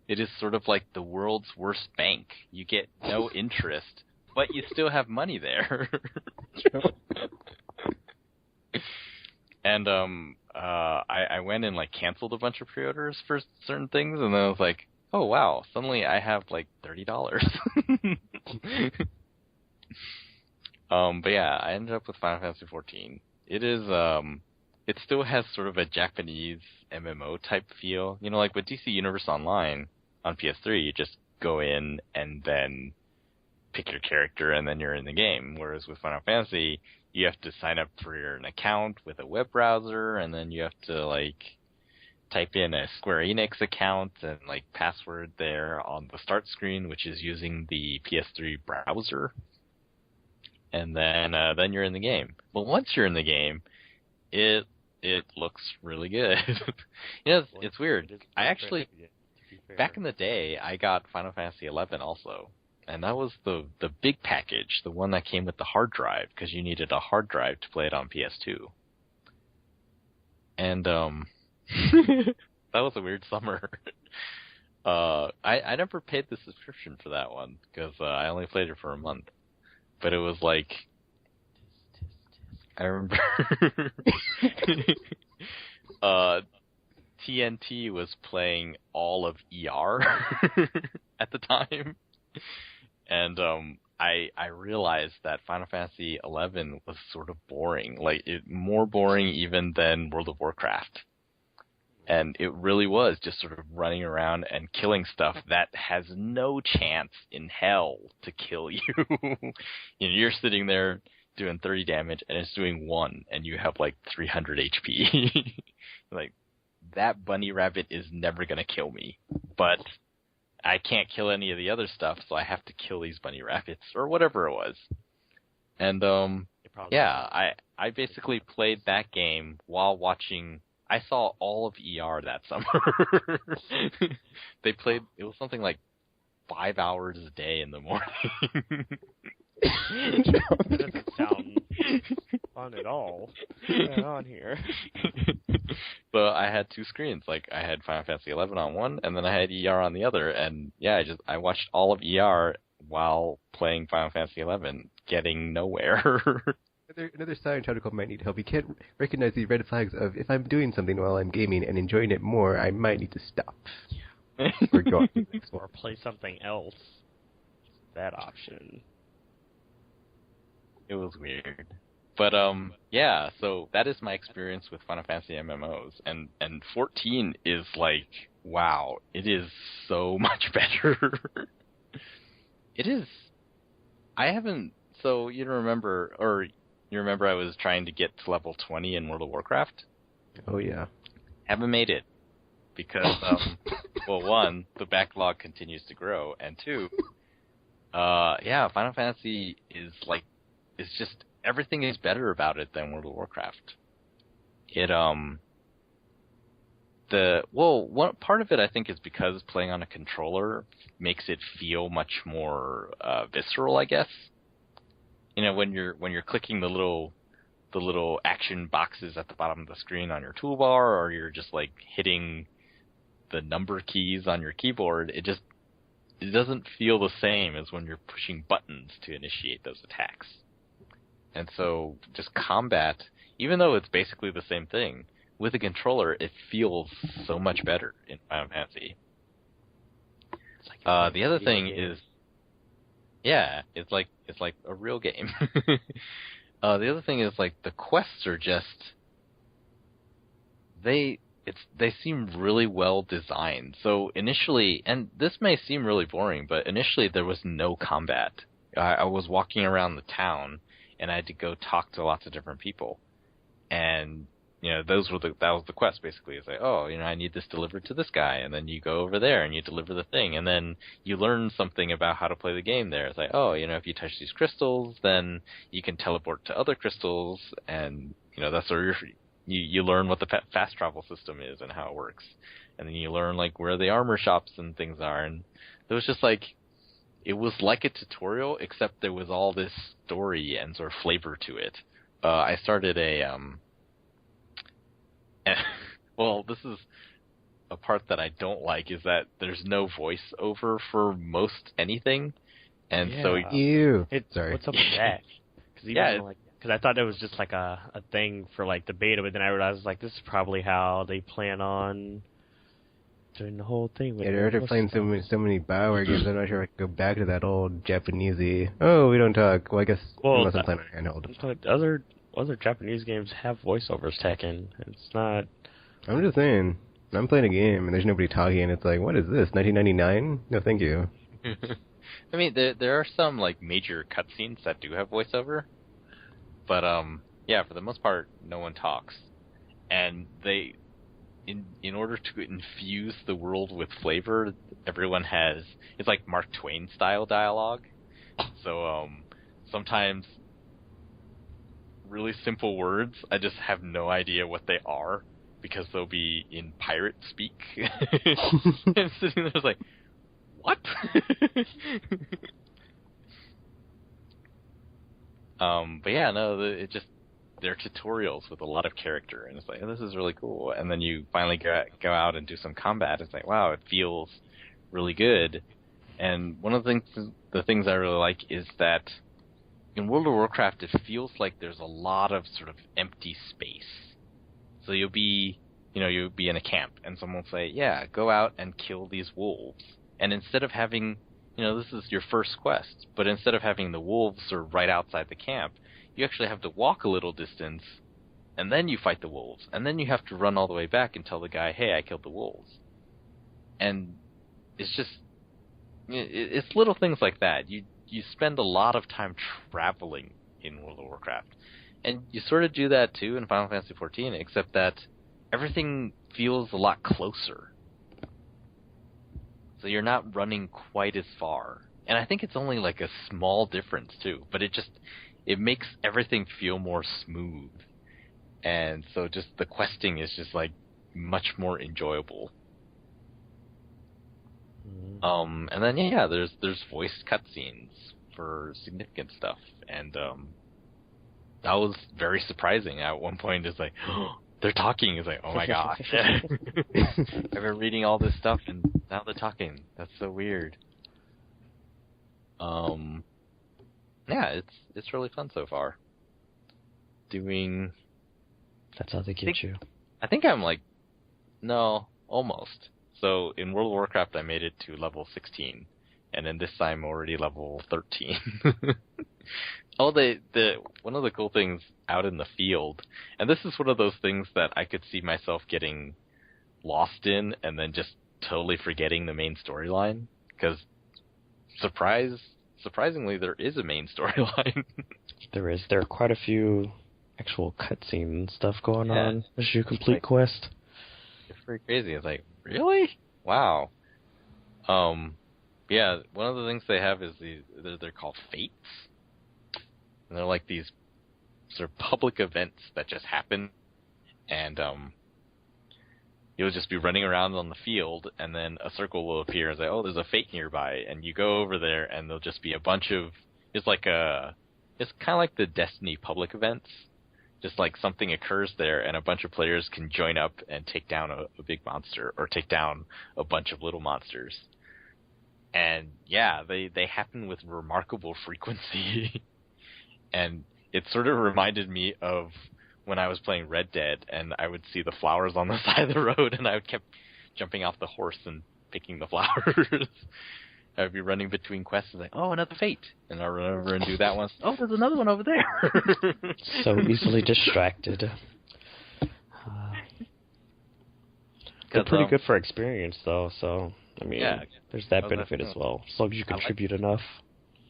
it is sort of like the world's worst bank. You get no interest, but you still have money there. And I went and like canceled a bunch of pre-orders for certain things, and then I was like, oh wow, suddenly I have like $30. But yeah, I ended up with Final Fantasy 14. It is it still has sort of a Japanese MMO type feel. You know, like with DC Universe Online on PS3, you just go in and then pick your character and then you're in the game. Whereas with Final Fantasy, you have to sign up for an account with a web browser, and then you have to like type in a Square Enix account and like password there on the start screen, which is using the PS3 browser. And then you're in the game. Well, once you're in the game, it looks really good. You know, it's weird. I actually, back in the day, I got Final Fantasy 11 also. And that was the big package, the one that came with the hard drive, because you needed a hard drive to play it on PS2. And that was a weird summer. I never paid the subscription for that one, because I only played it for a month. But it was like, I remember TNT was playing all of ER at the time. And I realized that Final Fantasy XI was sort of boring, like more boring even than World of Warcraft. And it really was just sort of running around and killing stuff that has no chance in hell to kill you. You know, you're sitting there doing 30 damage and it's doing 1 and you have like 300 HP. Like, that bunny rabbit is never going to kill me. But I can't kill any of the other stuff, so I have to kill these bunny rabbits, or whatever it was. And, yeah, I basically played that game while watching... I saw all of ER that summer. They played... It was something like 5 hours a day in the morning. That doesn't sound fun at all. What's going on here? So I had 2 screens. Like, I had Final Fantasy 11 on one, and then I had ER on the other. And yeah, I watched all of ER while playing Final Fantasy 11, getting nowhere. Another sign Tropical might need help. You can't recognize the red flags of, if I'm doing something while I'm gaming and enjoying it more, I might need to stop. Yeah. Or go on to the next one. Or play something else. That option. It was weird. But, yeah, so that is my experience with Final Fantasy MMOs. And 14 is like, wow, it is so much better. It is. I haven't, so you remember I was trying to get to level 20 in World of Warcraft? Oh, yeah. Haven't made it. Because, well, 1, the backlog continues to grow, and 2, yeah, Final Fantasy is like, it's just, everything is better about it than World of Warcraft. One part of it I think is because playing on a controller makes it feel much more visceral, I guess. You know, when you're clicking the little action boxes at the bottom of the screen on your toolbar, or you're just like hitting the number keys on your keyboard, it doesn't feel the same as when you're pushing buttons to initiate those attacks. And so just combat, even though it's basically the same thing, with a controller, it feels so much better in Final Fantasy. The other thing is, yeah, it's like a real game. The other thing is, like, the quests are just, they seem really well designed. So initially, and this may seem really boring, but initially there was no combat. I was walking around the town, and I had to go talk to lots of different people. And, you know, that was the quest, basically. It's like, oh, you know, I need this delivered to this guy, and then you go over there and you deliver the thing, and then you learn something about how to play the game there. It's like, oh, you know, if you touch these crystals, then you can teleport to other crystals, and, you know, that's where you learn what the fast travel system is and how it works. And then you learn, like, where the armor shops and things are, and it was just like, it was like a tutorial, except there was all this story and sort of flavor to it. I started well, this is a part that I don't like, is that there's no voiceover for most anything, and so Sorry. What's up with that? Because I thought it was just like a thing for like the beta, but then I realized like this is probably how they plan on doing the whole thing. Yeah, they're playing so many Bioware games. I'm not sure I can go back to that old Japanesey. Oh, we don't talk. Well, I guess unless I'm playing on handheld. Other Japanese games have voiceovers, Tekken. It's not. I'm just saying. I'm playing a game and there's nobody talking, and it's like, what is this? 1999? No, thank you. I mean, there are some like major cutscenes that do have voiceover, but yeah, for the most part, no one talks, and they, in order to infuse the world with flavor, everyone has, it's like Mark Twain style dialogue. So sometimes really simple words, I just have no idea what they are, because they'll be in pirate speak. And sitting there like, what? But yeah, no, they're tutorials with a lot of character, and it's like, oh, this is really cool. And then you finally go out and do some combat. It's like, wow, it feels really good. And one of the things I really like is that in World of Warcraft, it feels like there's a lot of sort of empty space. So you'll be in a camp, and someone will say, yeah, go out and kill these wolves. And instead of having, this is your first quest, but instead of having the wolves sort of right outside the camp, you actually have to walk a little distance, and then you fight the wolves. And then you have to run all the way back and tell the guy, hey, I killed the wolves. And it's just, it's little things like that. You spend a lot of time traveling in World of Warcraft. And you sort of do that too in Final Fantasy XIV, except that everything feels a lot closer. So you're not running quite as far. And I think it's only like a small difference too, but it makes everything feel more smooth. And so just the questing is just like much more enjoyable. And then yeah, there's voiced cutscenes for significant stuff, and that was very surprising. At one point, it's like, oh, they're talking. It's like, oh my gosh, I've been reading all this stuff, and now they're talking. That's so weird. Yeah, it's really fun so far. That's how they get you. I think I'm like, no, almost. So in World of Warcraft, I made it to level 16, and then this time I'm already level 13. One of the cool things out in the field, and this is one of those things that I could see myself getting lost in, and then just totally forgetting the main storyline, because surprisingly, there is a main storyline. There is. There are quite a few actual cutscenes and stuff going on as you complete quest. It's pretty crazy. It's like, really? Wow. Yeah, one of the things they have is they're called fates. And they're like these sort of public events that just happen. And you'll just be running around on the field, and then a circle will appear and say, oh, there's a fate nearby. And you go over there, and there'll just be a bunch of... It's kind of like the Destiny public events. Just like something occurs there, and a bunch of players can join up and take down a big monster, or take down a bunch of little monsters. And yeah, they happen with remarkable frequency. And it sort of reminded me of when I was playing Red Dead, and I would see the flowers on the side of the road, and I would keep jumping off the horse and picking the flowers. I would be running between quests and like, oh, another fate. And I'll run over and do that one. Oh, there's another one over there. So easily distracted. They're pretty good for experience, though, so, I mean, yeah, there's that benefit as well, as long as you contribute enough.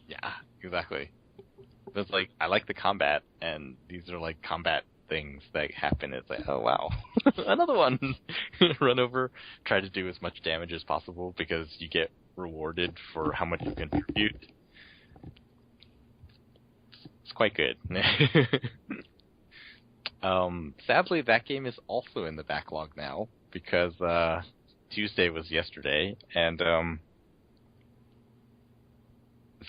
Yeah, exactly. But it's like, I like the combat, and these are like combat things that happen. It's like, oh, wow, another one. Run over, try to do as much damage as possible, because you get rewarded for how much you contribute. It's quite good. Sadly, that game is also in the backlog now, because Tuesday was yesterday, and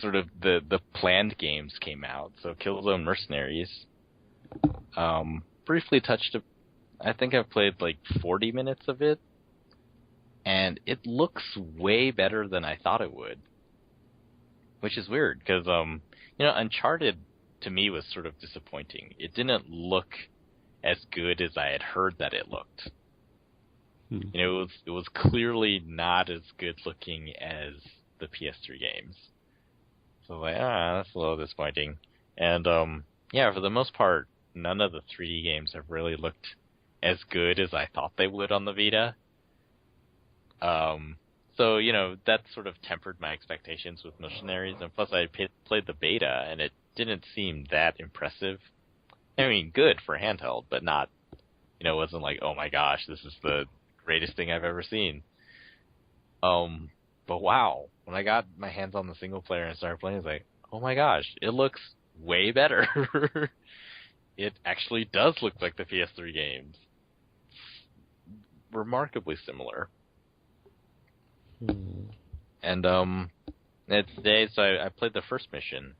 sort of the planned games came out. So Killzone Mercenaries, briefly touched, I think I've played like 40 minutes of it, and it looks way better than I thought it would, which is weird, because, Uncharted to me was sort of disappointing. It didn't look as good as I had heard that it looked. It was clearly not as good looking as the PS3 games. So like, that's a little disappointing. And for the most part, none of the 3D games have really looked as good as I thought they would on the Vita. So that sort of tempered my expectations with Mercenaries, and plus I played the beta, and it didn't seem that impressive. I mean, good for handheld, but not, it wasn't like, oh my gosh, this is the greatest thing I've ever seen. But wow, when I got my hands on the single player and started playing, it's like, oh my gosh, it looks way better. It actually does look like the PS3 games. Remarkably similar. And today, so I played the first mission,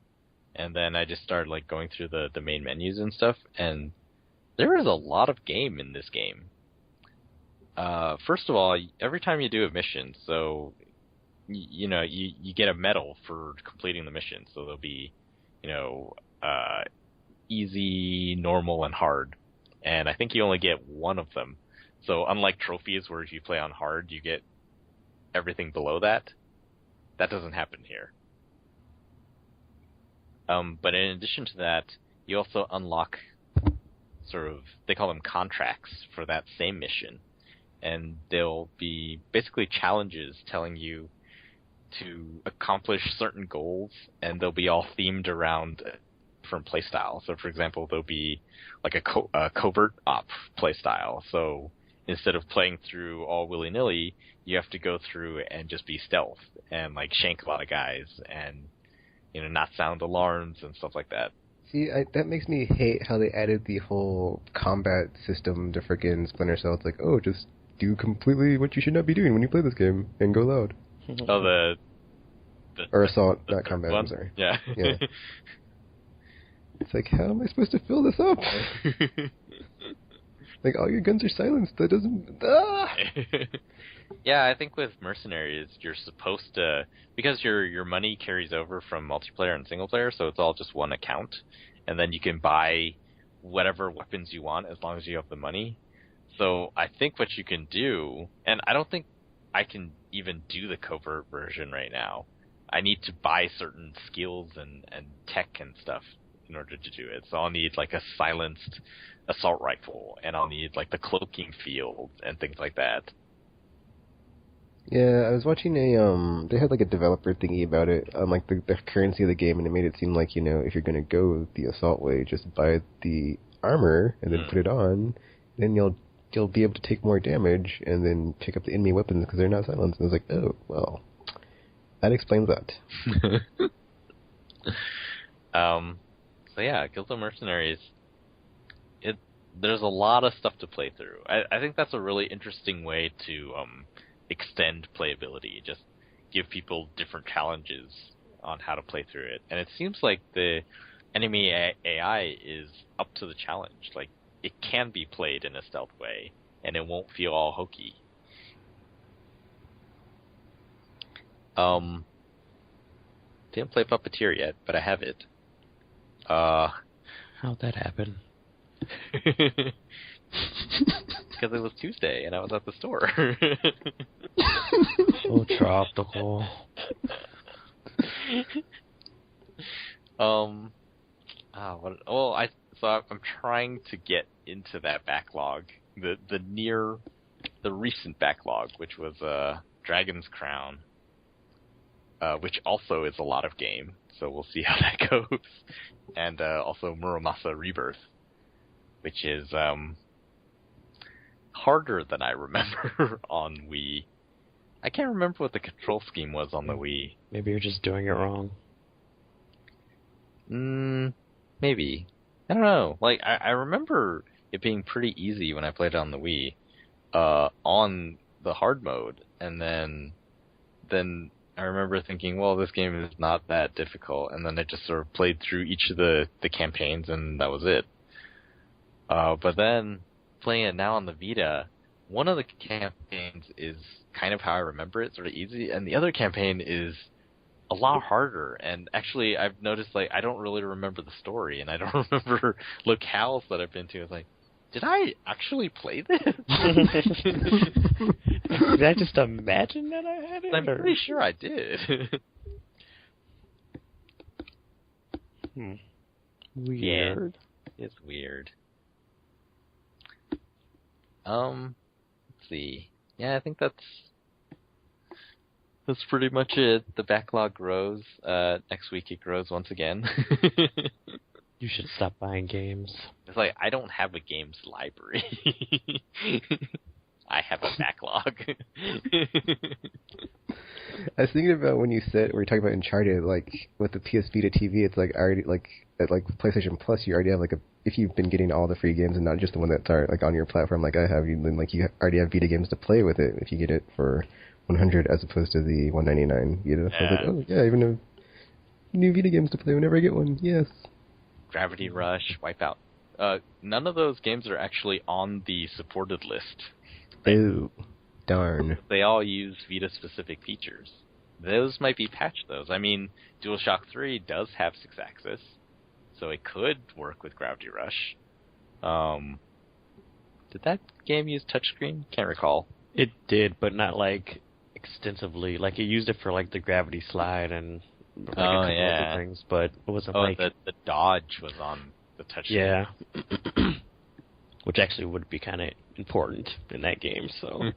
and then I just started like going through the main menus and stuff, and there is a lot of game in this game. First of all, every time you do a mission, so you get a medal for completing the mission. So there'll be, easy, normal, and hard. And I think you only get one of them. So unlike trophies where if you play on hard, you get everything below that. That doesn't happen here. But in addition to that, you also unlock they call them contracts for that same mission. And they'll be basically challenges telling you to accomplish certain goals, and they'll be all themed around different playstyle. So, for example, there'll be like a covert op playstyle. So instead of playing through all willy-nilly, you have to go through and just be stealth and like shank a lot of guys and not sound alarms and stuff like that. See, that makes me hate how they added the whole combat system to frickin' Splinter Cell. It's like, oh, just do completely what you should not be doing when you play this game and go loud. Oh, or Assault, not combat, I'm sorry. Yeah. It's like, how am I supposed to fill this up? Like, all your guns are silenced. That doesn't... Yeah, I think with Mercenaries, you're supposed to... Because your money carries over from multiplayer and single player, so it's all just one account. And then you can buy whatever weapons you want as long as you have the money. So I think what you can do... And I don't think I can even do the covert version right now. I need to buy certain skills and tech and stuff in order to do it. So I'll need like a silenced assault rifle, and I'll need like the cloaking field and things like that. Yeah, I was watching they had like a developer thingy about it on like the currency of the game, and it made it seem like, if you're gonna go the assault way, just buy the armor and then put it on, then you'll be able to take more damage and then pick up the enemy weapons because they're not silenced. And I was like, oh, well, that explains that. So yeah, Killzone Mercenaries, there's a lot of stuff to play through. I think that's a really interesting way to extend playability. Just give people different challenges on how to play through it. And it seems like the enemy AI is up to the challenge. Like, it can be played in a stealth way, and it won't feel all hokey. Didn't play Puppeteer yet, but I have it. How'd that happen? Because it was Tuesday and I was at the store. So tropical. I'm trying to get into that backlog, the recent backlog, which was Dragon's Crown, which also is a lot of game, so we'll see how that goes. And also Muramasa Rebirth, which is harder than I remember on Wii. I can't remember what the control scheme was on the Wii. Maybe you're just doing it wrong. Maybe. I don't know. Like, I remember it being pretty easy when I played it on the Wii, on the hard mode, and then I remember thinking, well, this game is not that difficult, and then I just sort of played through each of the campaigns, and that was it. But then, playing it now on the Vita, one of the campaigns is kind of how I remember it, sort of easy, and the other campaign is a lot harder. And actually, I've noticed, like, I don't really remember the story, and I don't remember locales that I've been to. It's like, did I actually play this? Did I just imagine that I had it? I'm pretty sure I did. Weird. Yeah, it's weird. Let's see. Yeah, I think that's pretty much it. The backlog grows. Next week it grows once again. You should stop buying games. It's like, I don't have a games library. I have a backlog. I was thinking about when you said, we were talking about Uncharted, like, with the PS Vita TV, it's like, already, like, at, like, PlayStation Plus, you already have, like, if you've been getting all the free games and not just the one that's, like, on your platform, like I have, then, like, you already have Vita games to play with it if you get it for $100 as opposed to the $199 Vita. So I was like, oh, yeah, even have new Vita games to play whenever I get one, yes. Gravity Rush, Wipeout. None of those games are actually on the supported list. Oh, darn. They all use Vita-specific features. Those might be patched, those. I mean, DualShock 3 does have 6-axis, so it could work with Gravity Rush. Did that game use touchscreen? Can't recall. It did, but not, like, extensively. Like, it used it for, like, the gravity slide and like, a couple other things, but it wasn't like... the dodge was on the touchscreen. Yeah. Which actually would be kind of important in that game, so...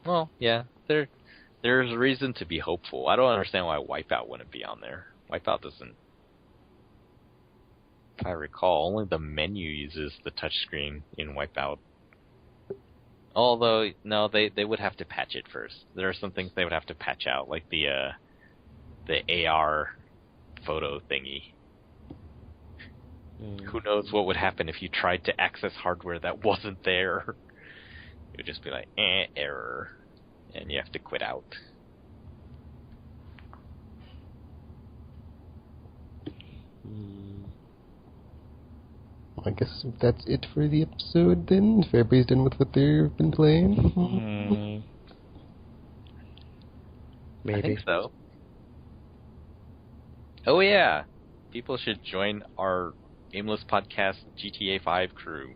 Well, yeah, there's a reason to be hopeful. I don't understand why Wipeout wouldn't be on there. Wipeout doesn't... If I recall, only the menu uses the touchscreen in Wipeout. Although, no, they would have to patch it first. There are some things they would have to patch out, like the AR photo thingy. Who knows what would happen if you tried to access hardware that wasn't there. It would just be like, error. And you have to quit out. I guess that's it for the episode then. If everybody's done with what they've been playing. Maybe. I think so. Oh yeah! People should join our Aimless Podcast GTA 5 crew.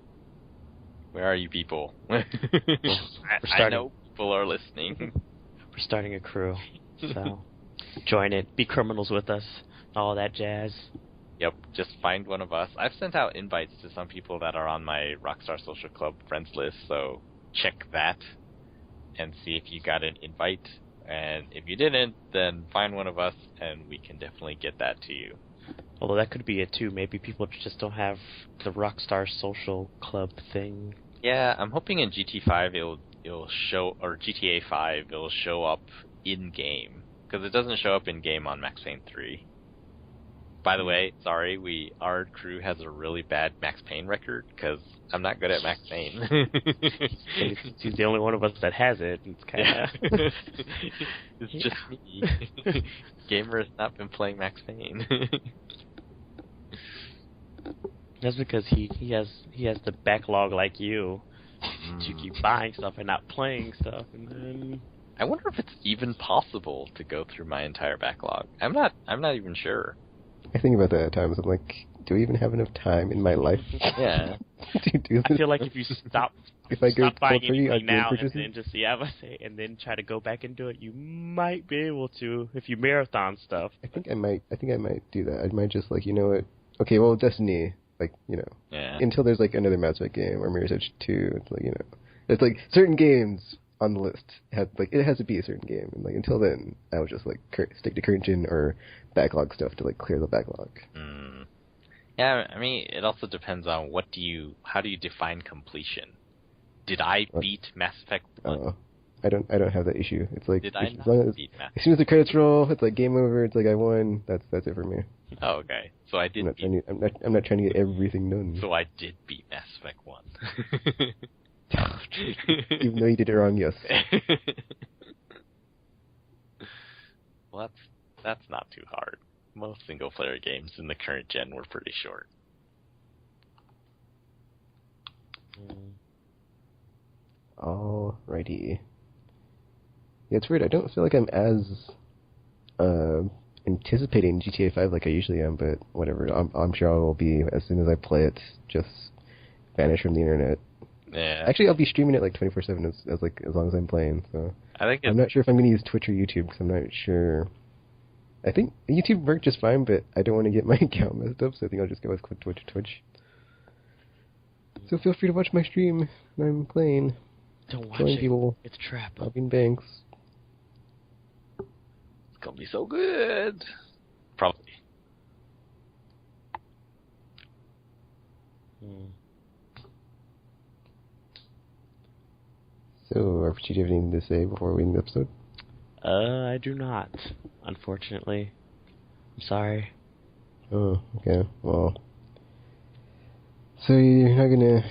Where are you people? I know people are listening. We're starting a crew, so join it. Be criminals with us. All that jazz. Yep, just find one of us. I've sent out invites to some people that are on my Rockstar Social Club friends list, so check that and see if you got an invite. And if you didn't, then find one of us and we can definitely get that to you. Although that could be it too. Maybe people just don't have the Rockstar Social Club thing. Yeah, I'm hoping in GT5 it'll show, or GTA 5 it'll show up in game, because it doesn't show up in game on Max Payne 3. By the way, sorry, our crew has a really bad Max Payne record, because I'm not good at Max Payne. He's the only one of us that has it. It's kind of... It's just me. Gamer has not been playing Max Payne. That's because he has the backlog like you. to keep buying stuff and not playing stuff, and then I wonder if it's even possible to go through my entire backlog. I'm not even sure. I think about that at times. I'm like, do I even have enough time in my life Yeah. to do this? I feel like if you stop If I go stop buying cold turkey on anything game now and purchases? then just and then try to go back and do it, you might be able to if you marathon stuff. I think I might do that. I might just like, you know what? Okay, well, Destiny, like, you know, Yeah. until there's like another Mass Effect game or Mirror's Edge 2, it's like, you know, it's like certain games on the list it has to be a certain game, and like until then, I would just like stick to current gen or backlog stuff to like clear the backlog. Mm. Yeah, I mean, it also depends on how do you define completion? Did I beat Mass Effect 1? I don't have that issue. It's like Did I as not long as beat Mass as soon as the credits roll, it's like game over. It's like I won. That's it for me. Oh, okay. So I did. I'm not trying to get everything done. So I did beat Mass Effect 1. Even though you did it wrong, yes. Well, that's not too hard. Most single-player games in the current gen were pretty short. Alrighty. Yeah, it's weird. I don't feel like I'm as anticipating GTA 5 like I usually am, but whatever. I'm sure I will be as soon as I play it. Just vanish from the internet. Yeah. Actually, I'll be streaming it like 24/7 as long as I'm playing. So I think I'm not sure if I'm going to use Twitch or YouTube because I'm not sure. I think YouTube worked just fine, but I don't want to get my account messed up, so I think I'll just go with Twitch. So feel free to watch my stream when I'm playing. Don't watch Killing it. people, It's a trap. robbing banks. it's gonna be so good. Probably. So, RPG, do you have anything to say before we end the episode? I do not, unfortunately. I'm sorry. Oh, okay. Well, so you're not gonna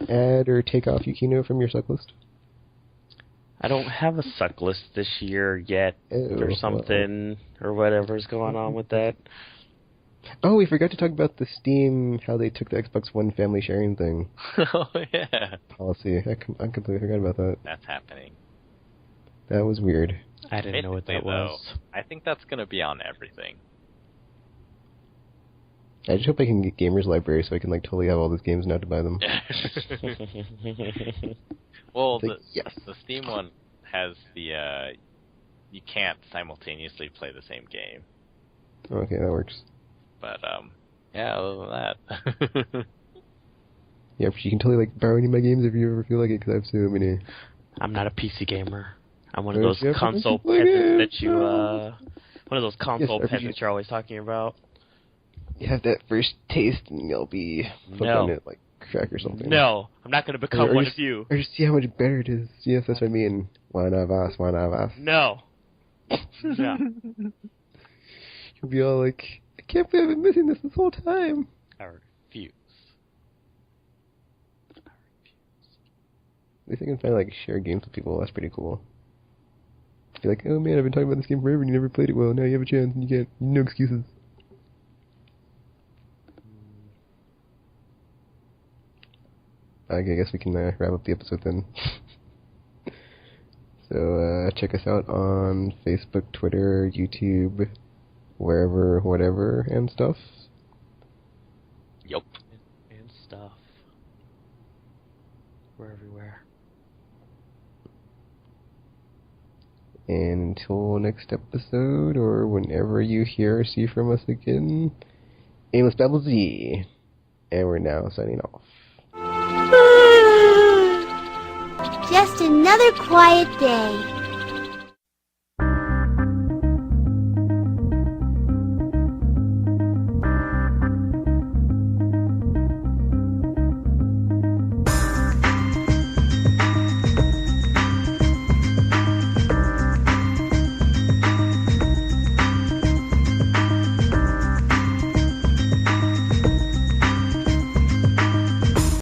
add or take off Yukino from your suck list? I don't have a suck list this year yet, or something, or whatever's going on with that. Oh, we forgot to talk about the Steam, how they took the Xbox One family sharing thing. Oh, yeah. Policy. I completely forgot about that. That's happening. That was weird. I didn't know what that was. I think that's going to be on everything. I just hope I can get Gamer's Library so I can like totally have all those games now to buy them. Well, like, yes. The Steam one has the, you can't simultaneously play the same game. Okay, that works. But, yeah, other than that. Yeah, but you can totally like borrow any of my games if you ever feel like it, because I have so many. I'm not a PC gamer. I'm one of Where's those your console PC player? peasants that you, one of those console Yes, peasants you're always talking about. You have that first taste and you'll be hooked on it like crack or something. No, I'm not going to become Or one just- of you. Or just see how much better it is. Yes, that's what I mean. One of us. No. No. You'll be all like, I can't believe I've been missing this whole time. I refuse. At least I can find like share games with people. That's pretty cool. Be like, oh man, I've been talking about this game forever and you never played it well. Now you have a chance and you can't. No excuses. Okay, I guess we can wrap up the episode then. So check us out on Facebook, Twitter, YouTube, wherever, whatever, and stuff. Yup. And stuff. We're everywhere. And until next episode, or whenever you hear or see from us again, Aimless Babble Z. And we're now signing off. Just another quiet day.